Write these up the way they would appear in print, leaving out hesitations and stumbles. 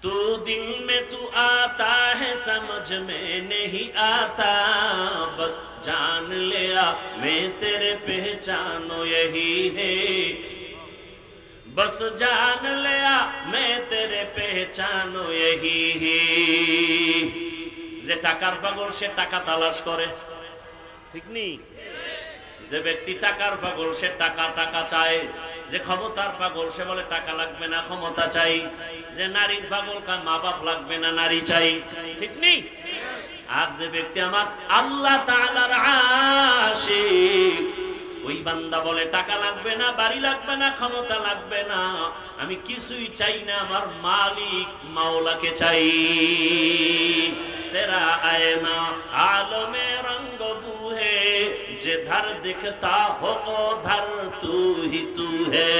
तू दिल में तू आता है समझ में नहीं आता बस जान लिया मैं तेरे पहचानो यही है बस जान लिया मैं तेरे पहचानो यही है যে টাকার পাগল সে টাকা তালাশ করে ঠিক নেই যে ব্যক্তি টাকার পাগল সে টাকা টাকা চায় যে ক্ষমতার পাগল সে বলে টাকা লাগবে না ক্ষমতা চাই যে নারীর পাগল কার মা বাপ লাগবে না নারী চাই ঠিক নেই আর যে ব্যক্তি আমার আল্লাহ তাআলার আশিক ওই বান্দা বলে টাকা লাগবে না বাড়ি লাগবে না ক্ষমতা লাগবে না আমি কিছুই চাই না আমার মালিক মাওলাকে চাই तेरा आईना आलमे रंग बू है जिधर दिखता हो उधर तू ही तू है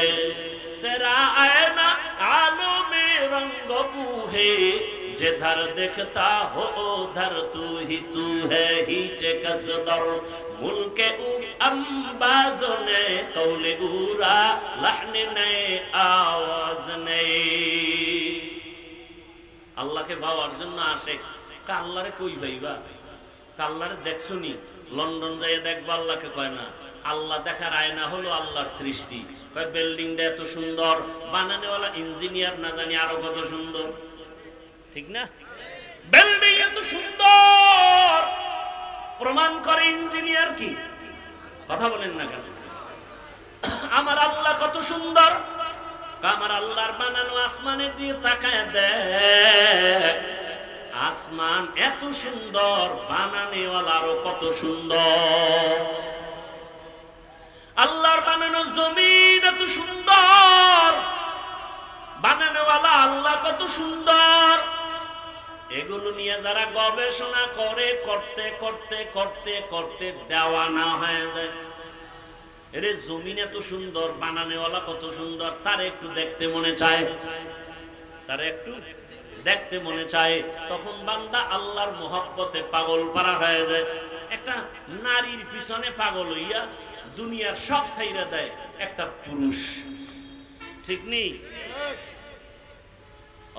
तेरा आईना आलमे रंग बू है जिधर दिखता हो उधर तू है हीचे कसदर मुल्के अंबाजों ने कौले उरा लहन ने आवाज ने अल्लाह के बावर जन्ना आशिक আল্লাহরে কই ভাইবা আল্লাহরে দেখছনি লন্ডন যাইয়া দেখবা আল্লাহকে কয় না আল্লাহ দেখার আয়না হলো আল্লাহর সৃষ্টি কয় বিল্ডিংটা এত সুন্দর বানানোওয়ালা ইঞ্জিনিয়ার না জানি আরো কত সুন্দর ঠিক না বিল্ডিং এত সুন্দর প্রমাণ করে ইঞ্জিনিয়ার কি কথা বলেন না কেন আমার আল্লাহ কত সুন্দর আমার আল্লাহর বানানো আসমানের দিকে তাকায় দেখ আসমান এত সুন্দর বানানেওয়ালারও কত সুন্দর আল্লাহর বানানো জমিন এত সুন্দর বানানেওয়ালা আল্লাহ কত সুন্দর এগুলো নিয়ে যারা গবেষণা করে করতে করতে করতে করতে দেওয়ানা হয়ে যায় এরে জমিন এত সুন্দর বানানেওয়ালা কত সুন্দর তার একটু দেখতে মনে চায় তার একটু দেখতে মনে চায় তখন বান্দা আল্লাহর মহব্বতে পাগল পারা হয়ে যায় একটা নারীর পিছনে পাগল হইয়া দুনিয়ার সব ছাইরা দেয় একটা পুরুষ ঠিক নেই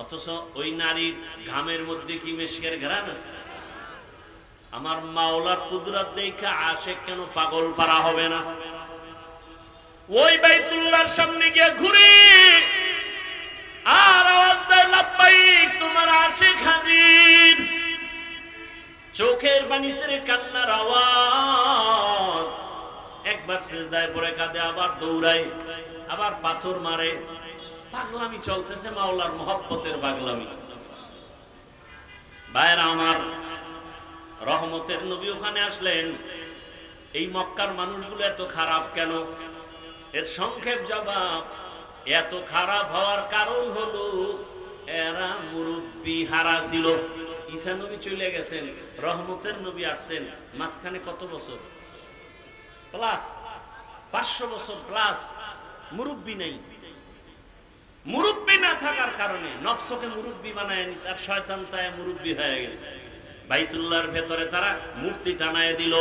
অথচ ওই নারীর ঘামের মধ্যে কি মেশকের ঘ্রাণ আছে আমার মাওলার কুদরত দেখা আশিক কেন পাগল পারা হবে না ওই বাইতুল্লাহর সামনে গিয়ে ঘুরে আর আওয়াজ দেয় লাব্বাইক তোমার আশিক হাজির চোখের পানি ছেড়ে কান্নার আওয়াজ একবার সিজদায় পড়ে কাঁদে আবার দৌড়ায় আবার পাথর মারে পাগলামি চলতেছে মাওলার মহব্বতের পাগলামি ভাইরা আমার রহমতের নবী ওখানে আসলেন এই মক্কার মানুষগুলো এত খারাপ কেন এর সংক্ষেপ জবাব এত খারাপ হওয়ার কারণ হলো এরা মুরব্বি হারা ছিল ঈসা নবী চলে গেছেন রহমতের নবী আসছেন মাঝখানে কত বছর প্লাস 500 বছর প্লাস মুরব্বি নেই মুরব্বি না থাকার কারণে নফসকে মুরব্বি বানায় নিছে আর শয়তান তায় মুরব্বি হয়ে গেছে বাইতুল্লাহর ভেতরে তারা মূর্তি টানায় দিল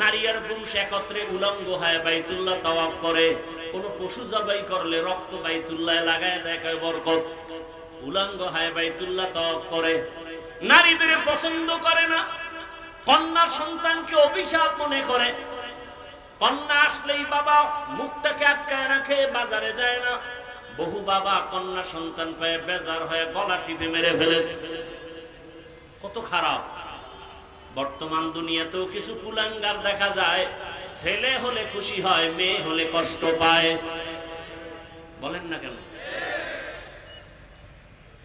নারী আর পুরুষ একত্রে উলঙ্গ হয়ে বাইতুল্লাহ তাওয়াফ করে কোন পশু জবাই করলে রক্ত বাইতুল্লাহে লাগায় দেয় কয় বরকত উলঙ্গ হয়ে বাইতুল্লাহ তাওয়াফ করে নারীদের পছন্দ করে না কন্যা সন্তানকে অভিশাপ মনে করে কন্যা আসলেই বাবা মুখটাকে আটকায় রাখে বাজারে যায় না বহু বাবা কন্যা সন্তান পেয়ে বেজার হয়ে গলা টিপে মেরে ফেলেছে কত খারাপ বর্তমান দুনিয়াতেও কিছু কুলাঙ্গার দেখা যায় ছেলে হলে খুশি হয় মেয়ে হলে কষ্ট পায় বলেন না কেন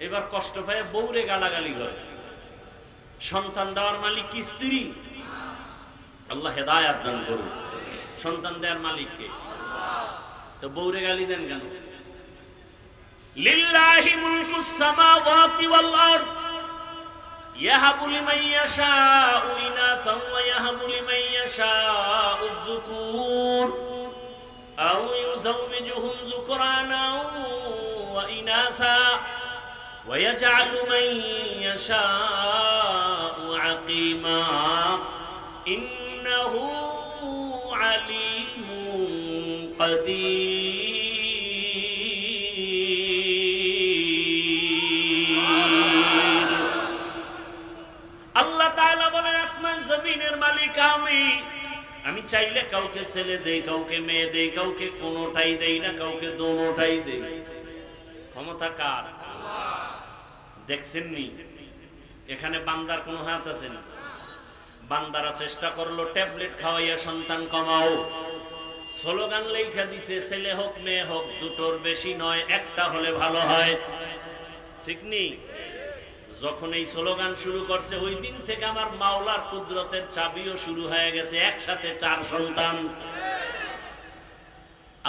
এবার কষ্ট পায় বউরে গালাগালি করে সন্তান দেওয়ার মালিক কি স্ত্রী আল্লাহ হেদায়েত দান করুন সন্তান দেওয়ার মালিক কে তো বউরে গালি দেন কেন লিল্লাহি মুলকুস সামাওয়াতি ওয়াল আরদ ইয়াহাবু লিমান ইয়াশাউ ইনাসা ওয়া ইয়াহাবু লিমান ইয়াশাউ যুকুর আও ইউযাওবিজুহুম যুকরানা ওয়া ইনাসা ওয়া ইয়াজআলু মান ইয়াশাউ আকিমা ইন্নাহু আলিমুন কাদির জমিনের মালিক আমি চাইলে কাউকে ছেলে দেই, কাউকে মেয়ে দেই, কাউকে কোনোটাই দেই না, কাউকে দোনোটাই দেই। ক্ষমতা কার? দেখছেন নি এখানে বান্দার কোনো হাত আছে না? বান্দারা চেষ্টা করলো ট্যাবলেট খাওয়াইয়া সন্তান কমাও, স্লোগান লেখা দিছে ছেলে হোক মেয়ে হোক দুটোর বেশি নয়, একটা হলে ভালো হয়, ঠিক নেই? যখন এই স্লোগান শুরু করছে ওই দিন থেকে আমার মাওলার কুদরতের চাবিও শুরু হয়ে গেছে, একসাথে 4 সন্তান।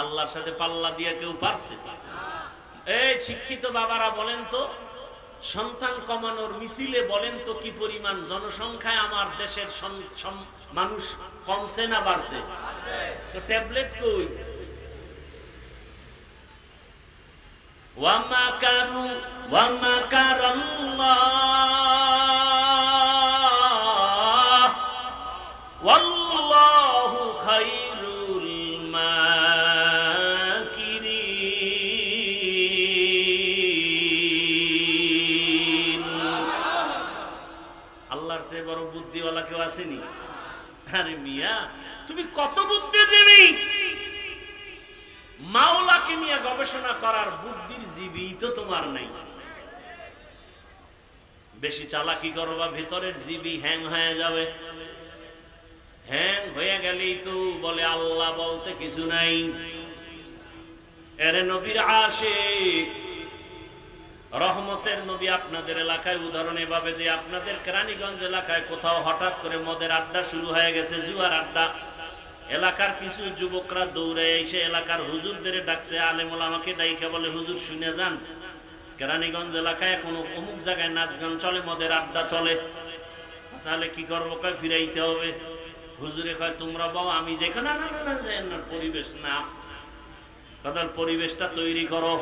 আল্লাহর সাথে পাল্লা দিয়ে কেউ পারছে? এই শিক্ষিত বাবারা বলেন তো, সন্তান কমানোর মিছিলে বলেন তো কি পরিমাণ জনসংখ্যায় আমার দেশের মানুষ কমছে না বাড়ছে? তো ট্যাবলেট কই? ওয়ামাকারু ওয়ামাকারাল্লাহ ওয়াল্লাহু খায়রুল মাকিরিন। আল্লাহর চেয়ে বড় বুদ্ধিওয়ালা কেউ আসেনি? আরে মিয়া তুমি কত বুদ্ধিজীবী! মাওলাকে নিয়ে গবেষণা করার বুদ্ধির জীবী তো তোমার নাই। বেশি চালাকি করবা ভিতরের জীবী হ্যাং হয়ে যাবে। হ্যাং হয়ে গেলেই তো বলে আল্লাহ বলতে কিছু নাই। এরে নবীর আশিক, রহমতের নবী আপনাদের এলাকায় উদাহরণ এভাবে দিয়ে, আপনাদের কেরানীগঞ্জ এলাকায় কোথাও হঠাৎ করে মদের আড্ডা শুরু হয়ে গেছে, জুয়ার আড্ডা। এলাকার কিছু যুবকরা দৌড়ে এসে এলাকার হুজুরদের ডাকছে, আলেম ওলামাকে ডাইকে বলে হুজুর শুনে যান, কেরানীগঞ্জ এলাকায় কোনো অমুক জায়গায় নাচ গান চলে, মদের আড্ডা চলে, তাহলে কি করবো? কয় ফিরাইতে হবে। হুজুরে কয় তোমরা বাবা আমি যেখানে না পরিবেশ না, তাদের পরিবেশটা তৈরি করো।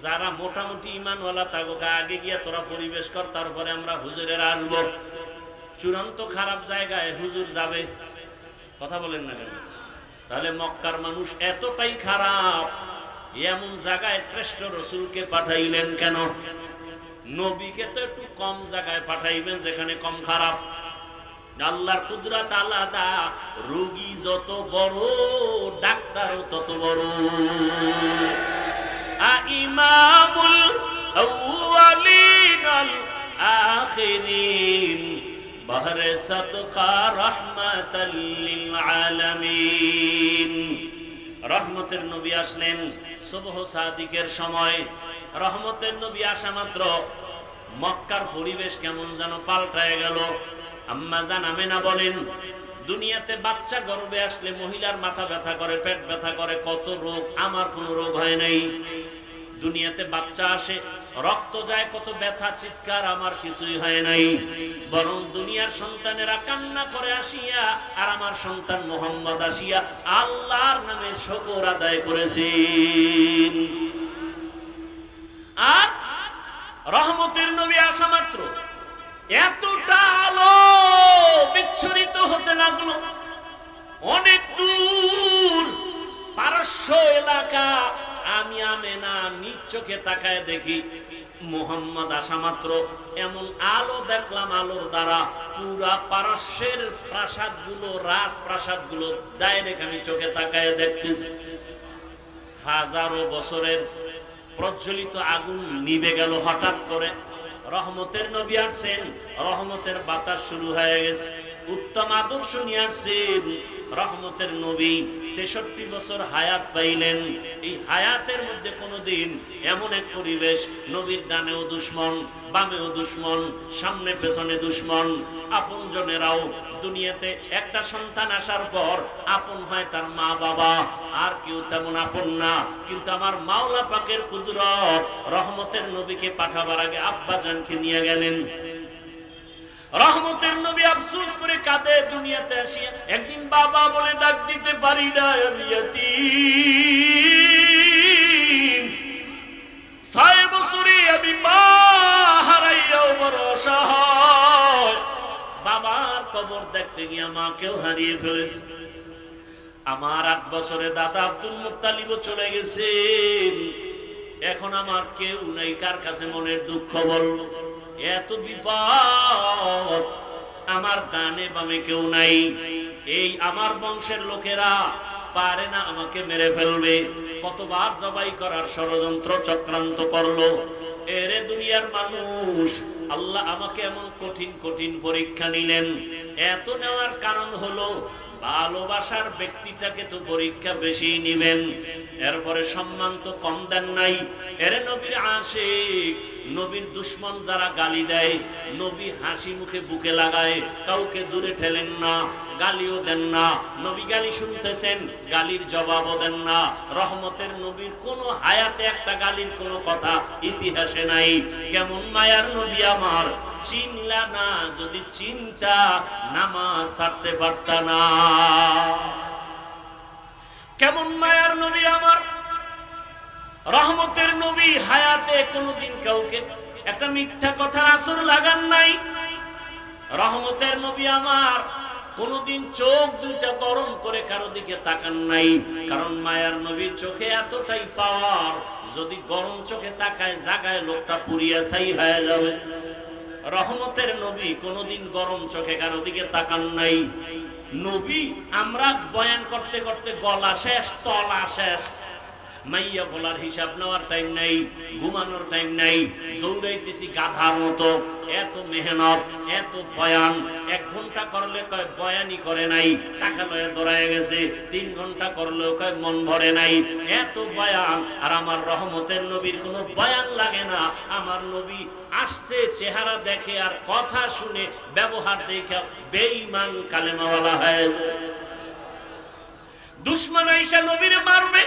যারা মোটামুটি ইমানওয়ালা তাকে আগে গিয়া তোরা পরিবেশ কর, তারপরে আমরা হুজুরের আসবো। চূড়ান্ত খারাপ জায়গায় হুজুর যাবে? কথা বলেন না কেন? তাহলে মক্কার মানুষ এতটাই খারাপ, এমন জায়গায় শ্রেষ্ঠ রসুলকে পাঠাইলেন কেন? নবীকে তো একটু কম জায়গায় পাঠাইবেন যেখানে কম খারাপ। আল্লাহর কুদরত আলাদা, রোগী যত বড় ডাক্তারও তত বড়। ইমামুল আউয়ালিন আল আখিরিন বহরে সাদকা রাহমাতাল লিল আলামিন। রহমতের নবী আসলেন সুবহ সাদিকের সময়। রহমতের নবী আসা মাত্র মক্কার পরিবেশ কেমন যেন পাল্টায় গেল। আম্মা জান আমেনা বলেন, দুনিয়াতে বাচ্চা গর্ভে আসলে মহিলার মাথা ব্যথা করে, পেট ব্যথা করে, কত রোগ, আমার কোনো রোগ হয় নাই। দুনিয়াতে বাচ্চা আসে, রক্ত যায়, কত ব্যথা চিৎকার, আমার কিছুই হয় নাই। বরং দুনিয়ার সন্তানেরা কান্না করে আসিয়া, আর আমার সন্তান মোহাম্মদ আসিয়া আল্লাহর নামে শুকর আদায় করেছেন। আর রহমতের নবী আসা মাত্র এতটা আলো বিচ্ছুরিত হতে লাগলো, অনেক দূর পারস্য এলাকা। আমি আমেনা নিজ চোখে তাকায় দেখি মুহাম্মদ আসা মাত্র এমন আলো দেখলাম, আলোর দ্বারা পুরা পারস্যের প্রাসাদগুলো, রাজপ্রাসাদগুলো ডাইরেক্ট আমি চোখে তাকায় দেখতেছি। হাজারো বছরের প্রজ্বলিত আগুন নিভে গেল হঠাৎ করে। রহমতের নবী আসছেন, রহমতের বাতাস শুরু হয়ে গেছে, উত্তম আদর্শ নিয়ে আসছেন। রহমতের নবী 63 বছর হায়াত পাইলেন। এই হায়াতের মধ্যে কোনোদিন এমন এক পরিবেশ, নবীর ডানেও দুশ্মন, বামেও দুশ্মন, সামনে পেছনে দুশ্মন। আপন জনেরাও দুনিয়াতে একটা সন্তান আসার পর আপন হয় তার মা বাবা, আর কেউ তেমন আপন না। কিন্তু আমার মাওলা পাকের কুদরত, রহমতের নবীকে পাঠাবার আগে আব্বা জানকে নিয়ে গেলেন। রহমতের নবী আফসোস করে কাঁদে দুনিয়াতে আসিয়া, একদিন বাবা বলে ডাক দিতে পারি না, আমি ইয়াতীম। 6 বছরে আমি মা হারাইয়াও বড় অসহায়। বাবার কবর দেখতে গিয়া মাকেও হারিয়ে ফেলেছে। আমার 8 বছরে দাদা আব্দুল মুত্তালিবও চলে গেছেন। এখন আমার কেউ নাই, কার কাছে মনের দুঃখ বলবো? এত বিপদ। আমার ডানে বামে কেউ নাই, এই আমার বংশের লোকেরা পারে না আমাকে মেরে ফেলবে। কতবার জবাই করার ষড়যন্ত্র চক্রান্ত করলো। এরে দুনিয়ার মানুষ, আল্লাহ আমাকে এমন কঠিন কঠিন পরীক্ষা নিলেন। এত নেওয়ার কারণ হলো ভালোবাসার ব্যক্তিটাকে তো পরীক্ষা বেশি নিবেন, এরপরে সম্মান তো কম দেন নাই। এরে নবীর আশিক, নবীর দুশ্মন যারা গালি দেয়, নবী হাসি মুখে বুকে লাগায়, কাউকে দূরে ঠেলেন না, গালিও দেন না। নবী গালি শুনতেছেন, গালির জবাবও দেন না। রহমতের নবীর কোনো হায়াতে একটা গালির কোনো কথা ইতিহাসে নাই। কেমন মায়ার নবী আমার, চিনলা না যদি চিন্তা নামাজ ছাড়তে পারতা না। কেমন মায়ার নবী আমার, রহমতের নবী হায়াতে কোনদিন কাউকে একটা মিথ্যা কথার আসর লাগান নাই। রহমতের নবী আমার কোনদিন চোখ দুইটা গরম করে কারো দিকে তাকান নাই, কারণ মায়ার নবীর চোখে এতটাই পাওয়ার, যদি গরম চোখে তাকায় জাগায় লোকটা পুড়িয়া ছাই হয়ে যাবে। রহমতের নবী কোনদিন গরম চোখে কারো দিকে তাকান নাই। নবী আমরা বয়ান করতে করতে গলা শেষ, তলা শেষ, মাইয়া বলার হিসাব নেওয়ার টাইম নাই, ঘুমানোর টাইম নাই, দৌড়াইতেছি গাধার মতো। এত মেহনত, এত বয়ান, 1 ঘন্টা করলে কয় বয়ানই করে নাই, টাকা লয়ে দৌড়ায় গেছে। 3 ঘন্টা করলেও কয় মন ভরে নাই, এত বয়ান। আর আমার রহমতের নবীর কোনো বয়ান লাগে না। আমার নবী আসছে, চেহারা দেখে আর কথা শুনে, ব্যবহার দেখে বেঈমান কালেমাওয়ালা হয়। দুশমন আইসা নবীরে মারবে,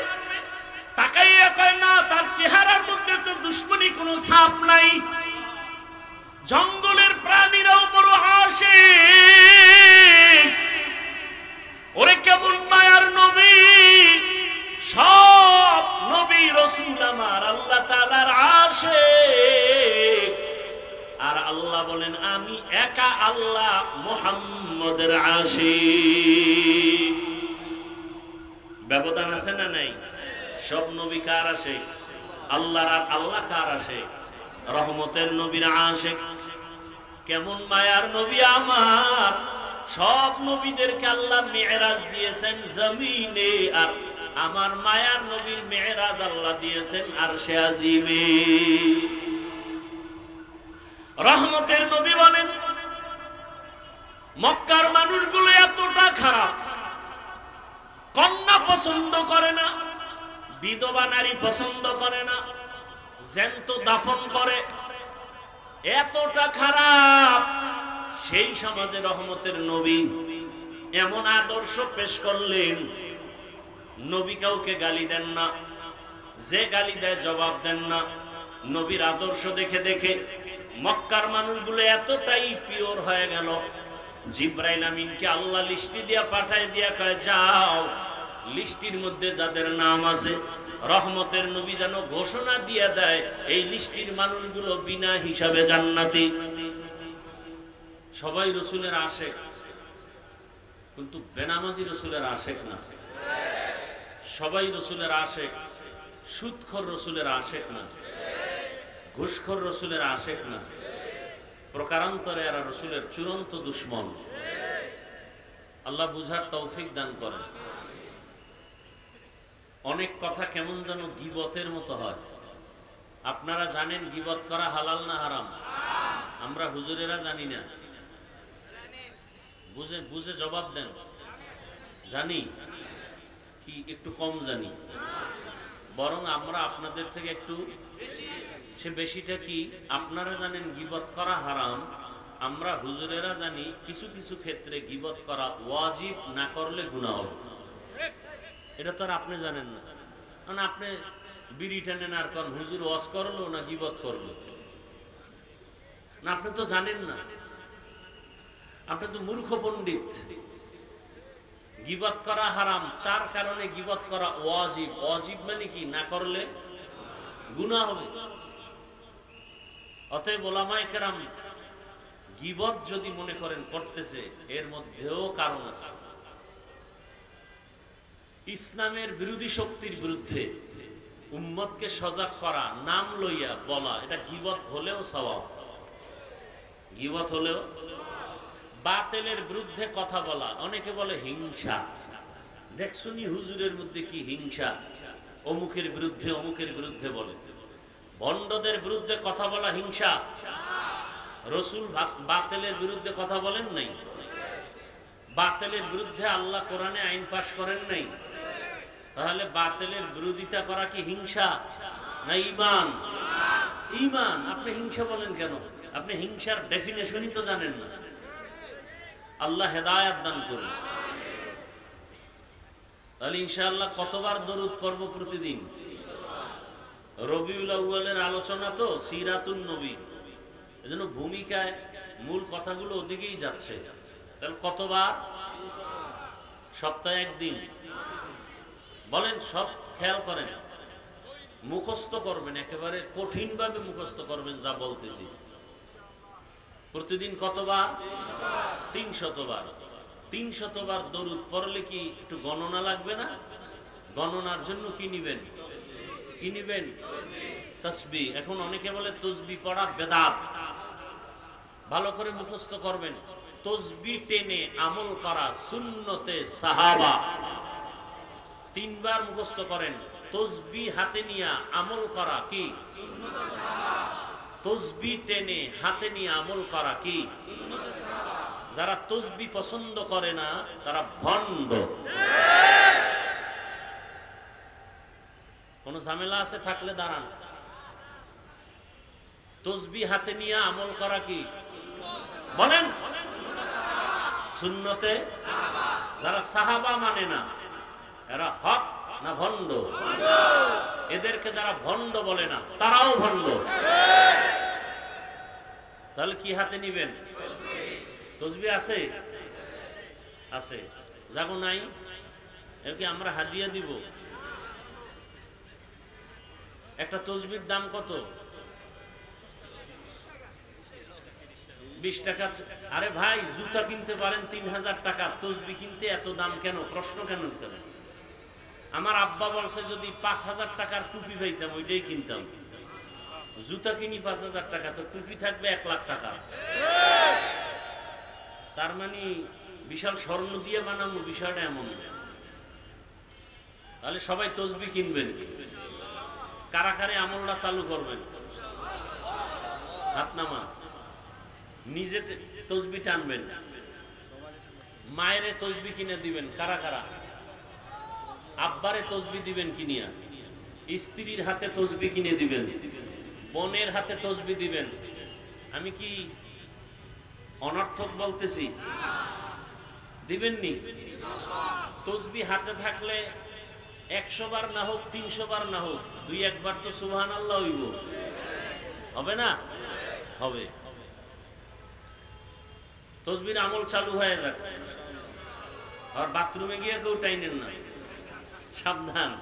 তাকাইয়া কয় না, তার চেহারার মধ্যে তো দুশ্মনী কোনো ছাপ নাই। জঙ্গলের প্রাণীরাও বড় আশিক। ওরে কেমন মায়ার নবী, সব নবী রাসূল আমার আল্লাহ তাআলার আশিক। আর আল্লাহ বলেন আমি একা আল্লাহ মুহাম্মদের আশিক। ব্যবধান আছে না নাই? সব নবী কার আশিক? আল্লাহর। আর আল্লাহ কার আশিক? রহমতের নবীর আশিক। কেমন মায়ার নবী আমার, সব নবীদেরকে আল্লাহ মেরাজ দিয়েছেন জমিনে, আর আমার মায়ার নবীর মেরাজ আল্লাহ দিয়েছেন আরশে আজিমে। রহমতের নবী বলেন মক্কার মানুষগুলো এতটা খারাপ, কন্যা পছন্দ করে না, বিধবা নারী পছন্দ করে না, জ্যান্ত দাফন করে, এতটা খারাপ। সেই সমাজে রহমতের নবী এমন আদর্শ পেশ করলেন, নবী কাউকে গালি দেন না, যে গালি দেয় জবাব দেন না। নবীর আদর্শ দেখে দেখে মক্কার মানুষগুলো এতটাই পিওর হয়ে গেল, জিব্রাইল আমিনকে আল্লাহ লিস্টি দিয়া পাঠায় দিয়া কয় যাও, লিস্টির মধ্যে যাদের নাম আছে রহমতের নবী যেন ঘোষণা দিয়ে দেয় এই লিস্টির মানুষগুলো বিনা হিসাবে জান্নাতি। সবাই রসুলের আশেক, কিন্তু বেনামাজি রসুলের আশেক না। সবাই রসুলের আশেক, সুদখোর রসুলের আশেক না, ঘুষখোর রসুলের আশেক না। প্রকারান্তরে এরা রসুলের চূড়ান্ত দুশ্মন। আল্লাহ বুঝার তৌফিক দান করেন। অনেক কথা কেমন যেন গীবতের মতো হয়। আপনারা জানেন গীবত করা হালাল না হারাম? আমরা হুজুরেরা জানি না। বুঝে বুঝে জবাব দেন। জানি কি একটু কম জানি? বরং আমরা আপনাদের থেকে একটু সে বেশিটা কি? আপনারা জানেন গীবত করা হারাম, আমরা হুজুরেরা জানি কিছু কিছু ক্ষেত্রে গীবত করা ওয়াজিব, না করলে গুনাহ হবে। এটা তো আর আপনি জানেন না। মানে আপনি বিড়ি টানেন আর কোন হুজুর ওয়াজ করলো না গীবত করলো না, আপনি তো জানেন না। আপনি তো মূর্খ পণ্ডিত। গীবত করা হারাম, 4 কারণে গীবত করা ওয়াজিব। ওয়াজিব মানে কি? না করলে গুনাহ হবে। অতএব ওলামায়ে কেরাম গীবত যদি মনে করেন করতেছে, এর মধ্যেও কারণ আছে। ইসলামের বিরোধী শক্তির বিরুদ্ধে উম্মতকে সজাগ করা, নাম লইয়া বলা, এটা গীবত হলেও সওয়াব। গীবত হলেও বাতিলের বিরুদ্ধে কথা বলা, অনেকে বলে হিংসা। দেখছনি হুজুরের মধ্যে কি হিংসা, অমুকের বিরুদ্ধে বলে। ভণ্ডদের বিরুদ্ধে কথা বলা হিংসা। রসুল বাতিলের বিরুদ্ধে কথা বলেন নাই? বাতিলের বিরুদ্ধে আল্লাহ কোরআনে আইন পাশ করেন নাই? তাহলে বাতিলের বিরোধিতা করা কি হিংসা না ঈমান? ঈমান। আপনি হিংসা বলেন কেন? আপনি হিংসার ডেফিনেশনই তো জানেন না। আল্লাহ হেদায়েত দান করুন। তাহলে ইনশাআল্লাহ কতবার দরুদ পড়ব প্রতিদিন? রবিউল আউয়ালের আলোচনা তো সিরাতুন নবী, এজন্য ভূমিকায় মূল কথাগুলো ওদিকেই যাচ্ছে। তাহলে কতবার? সপ্তাহে একদিন। বলেন, সব খেয়াল করেন, মুখস্থ করবেন, একেবারে কঠিন ভাবে মুখস্থ করবেন যা বলতেছি। প্রতিদিন কতবার? 300 বার। 300 বার দরুদ পড়লে কি একটু গণনা লাগবে না? গণনার জন্য কি নিবেন? কি নিবেন? তাসবিহ। এখন অনেকে বলে তাসবিহ পড়া বেদাত। ভালো করে মুখস্থ করবেন। তাসবিহ টেনে আমল করা সুন্নতে সাহাবা। 3 বার মুখস্থ করেন। তাসবিহ হাতে নিয়ে আমল করা কি? সুন্নতে সাহাবা। তাসবিহ টেনে হাতে নিয়ে আমল করা কি? সুন্নতে সাহাবা। যারা তাসবিহ পছন্দ করে না তারা ভণ্ড। কোন ঝামেলা আছে থাকলে দাঁড়ান। তাসবিহ হাতে নিয়ে আমল করা কি? বলেন, সুন্নতে সাহাবা। যারা সাহাবা মানে না এরা হক না ভণ্ড? এদেরকে যারা ভণ্ড বলে না তারাও ভণ্ড। তাহলে কি হাতে নিবেন? তাসবিহ আছে? আছে। জাগো নাই? একে আমরা হাদিয়া দিব। একটা তাসবিহর দাম কত? 20 টাকা। আরে ভাই, জুতা কিনতে পারেন 3000 টাকা, তাসবিহ কিনতে এত দাম কেন? প্রশ্ন কেন করেন? আমার আব্বা বলছে যদি 5000 টাকার টুপি পাইতাম ওইটাই কিনতাম। জুতা কিনি 5000 টাকা, তো টুপি থাকবে 1 লাখ টাকা। তার মানে বিশাল স্বর্ণ দিয়ে বানানো, বিষয়টা এমন। তাহলে সবাই তাসবিহ কিনবেন। কারা কারে আমলটা চালু করবেন? হাত নামা। নিজে তাসবিহ টানবেন, মায়ের তাসবিহ কিনে দিবেন। কারা কারা? আব্বারে তাসবিহ দিবেন কিনিয়া, স্ত্রীর হাতে তাসবিহ কিনে দিবেন, বোনের হাতে তাসবিহ দিবেন। আমি কি অনর্থক বলতেছি? দিবেননি? তাসবিহ হাতে থাকলে 100 বার না হোক, 300 বার না হোক, 2-1 বার তো সুবহানাল্লাহ হইব। হবে না? হবে। তাসবিহর আমল চালু হয়ে যাক। আর বাথরুমে গিয়ে কেউ টাইনেন না, সাবধান।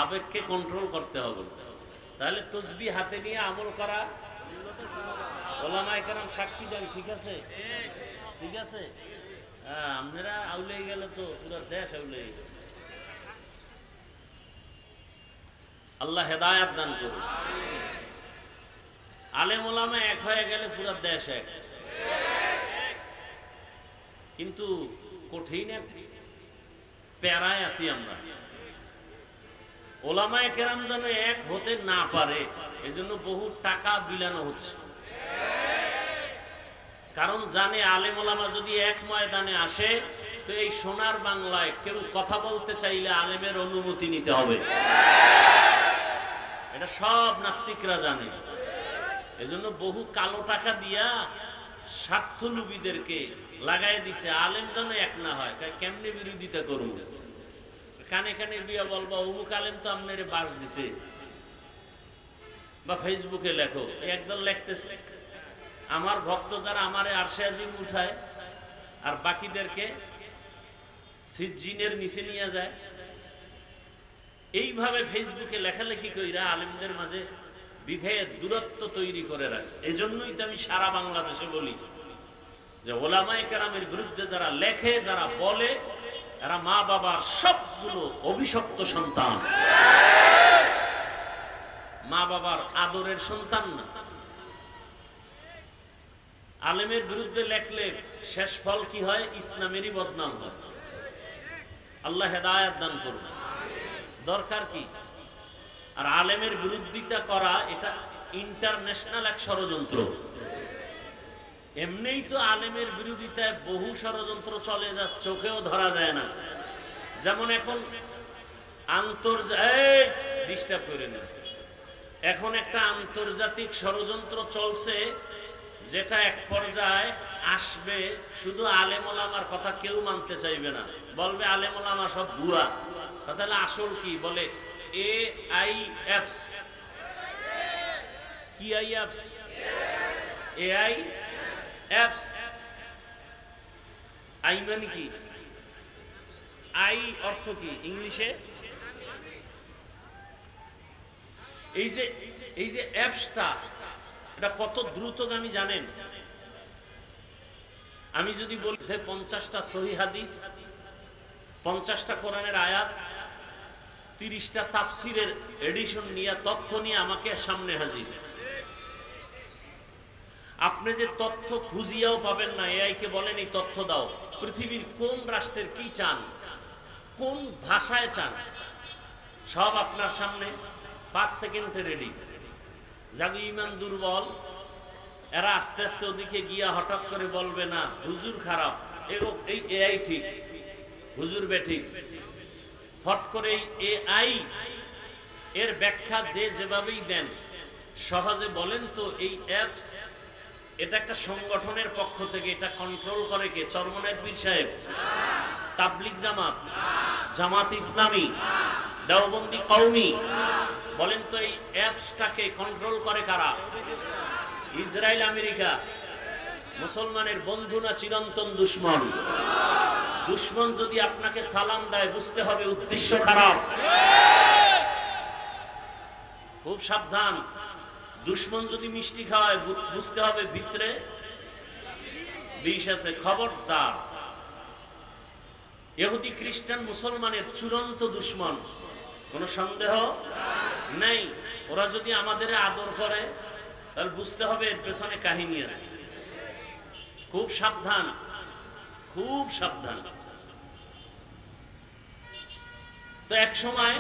আবেগকে কন্ট্রোল করতে হবে। তাহলে তাসবিহ হাতে নিয়ে আমল করা ওলামায়ে কেরাম সাক্ষী দেন। ঠিক আছে? ঠিক আছে। আপনারা আউলেই গেলে তো পুরো দেশ আউলেই গেল। আল্লাহ হেদায়েত দান করুন। আলেম ওলামা এক হয়ে গেলে পুরো দেশ এক। কিন্তু কঠিন এক প্যারায় আছি আমরা। ওলামায়ে কেরাম যেন এক হতে না পারে, এজন্য বহু টাকা বিলানো হচ্ছে। কারণ জানে আলেম ওলামা যদি এক ময়দানে আসে তো এই সোনার বাংলায় কেউ কথা বলতে চাইলে আলেমের অনুমতি নিতে হবে। এটা সব নাস্তিকরা জানে। এজন্য বহু কালো টাকা দিয়া স্বার্থলোভীদেরকে লাগাই দিছে, আলেম যেন এক না হয়। কেমনে বিরোধিতা করুন? কানে কানে বিয়া বলবা অমুক আলেম তো আপনার বাস দিছে, বা ফেসবুকে লেখো। একদল লিখতেছে, আমার ভক্ত যারা আমারে আরশে আজিম উঠায় আর বাকিদেরকে সিজ্জিনের নিচে নিয়ে যায়। এইভাবে ফেসবুকে লেখালেখি কইরা আলেমদের মাঝে বিভেদ, দূরত্ব তৈরি করে রাখছে। এজন্যই তো আমি সারা বাংলাদেশে বলি যে ওলামায়ে কেরামের বিরুদ্ধে যারা লেখে, যারা বলে, এরা মা বাবার সবগুলো অভিশপ্ত সন্তান। মা বাবার আদরের সন্তান না। আলেমের বিরুদ্ধে লেখলে শেষ ফল কি হয়? ইসলামেরই বদনাম হয়। আল্লাহ হেদায়েত দান করুন। দরকার কি? আর আলেমের বিরোধিতা করা এটা ইন্টারন্যাশনাল এক ষড়যন্ত্র। এমনিই তো আলেমের বিরোধিতায় বহু ষড়যন্ত্র চলে যা চোখেও ধরা যায় না। যেমন এখন ডিস্টার্ব করে না, এখন একটা আন্তর্জাতিক ষড়যন্ত্র চলছে যেটা এক পর্যায়ে আসবে শুধু আলেম ওলামার কথা কেউ মানতে চাইবে না, বলবে আলেম ওলামা সব ভুয়া। তাহলে আসল কি? বলে AIFs। কি AIFs? AIFs। আই মানে কি? আই অর্থ কি ইংলিশে? এই যে অ্যাপসটা, এটা কত দ্রুতগামী জানেন? আমি যদি বলি 50টা সহিহ হাদিস, 50টা কোরআনের আয়াত, 30টা তাফসিরের এডিশন নিয়ে তথ্য নিয়ে আমাকে সামনে হাজির। আপনি যে তথ্য খুঁজিয়াও পাবেন না। এআই কে বলেন এই তথ্য দাও, পৃথিবীর কোন রাষ্ট্রের কি চান, কোন ভাষায় চান, সব আপনার সামনে 5 সেকেন্ডে রেডি। যাকে ইমান দুর্বল এরা আস্তে আস্তে ওদিকে গিয়া হঠাৎ করে বলবে না হুজুর খারাপ, এই এআই ঠিক, হুজুর বেঠিক। ফট করে এই এআই এর ব্যাখ্যা যে যেভাবেই দেন সহজে বলেন তো এই অ্যাপস এটা একটা সংগঠনের পক্ষ থেকে, এটা কন্ট্রোল করে কে? চরমনায়ের পীর সাহেব, তাবলিগ জামাত, জামাত ইসলামী, দেওবন্দি কওমি। বলেন তো এই অ্যাপসটাকে কন্ট্রোল করে কারা? Israel, America. মুসলমানের বন্ধু না চিরন্তন দুশ্মন? দুশ্মন যদি আপনাকে সালাম দেয় বুঝতে হবে উদ্দেশ্য খারাপ। খুব সাবধান। দুশ্মন যদি মিষ্টি খাওয়ায় বুঝতে হবে ভিতরে বিষ আছে। খবরদার। ইহুদি, খ্রিস্টান, মুসলমানের চূড়ান্ত দুশ্মন, কোনো সন্দেহ নেই। ওরা যদি আমাদের আদর করে তাহলে বুঝতে হবে এর পেছনে কাহিনী আছে। খুব সাবধান, খুব সাবধান। তো এক সময়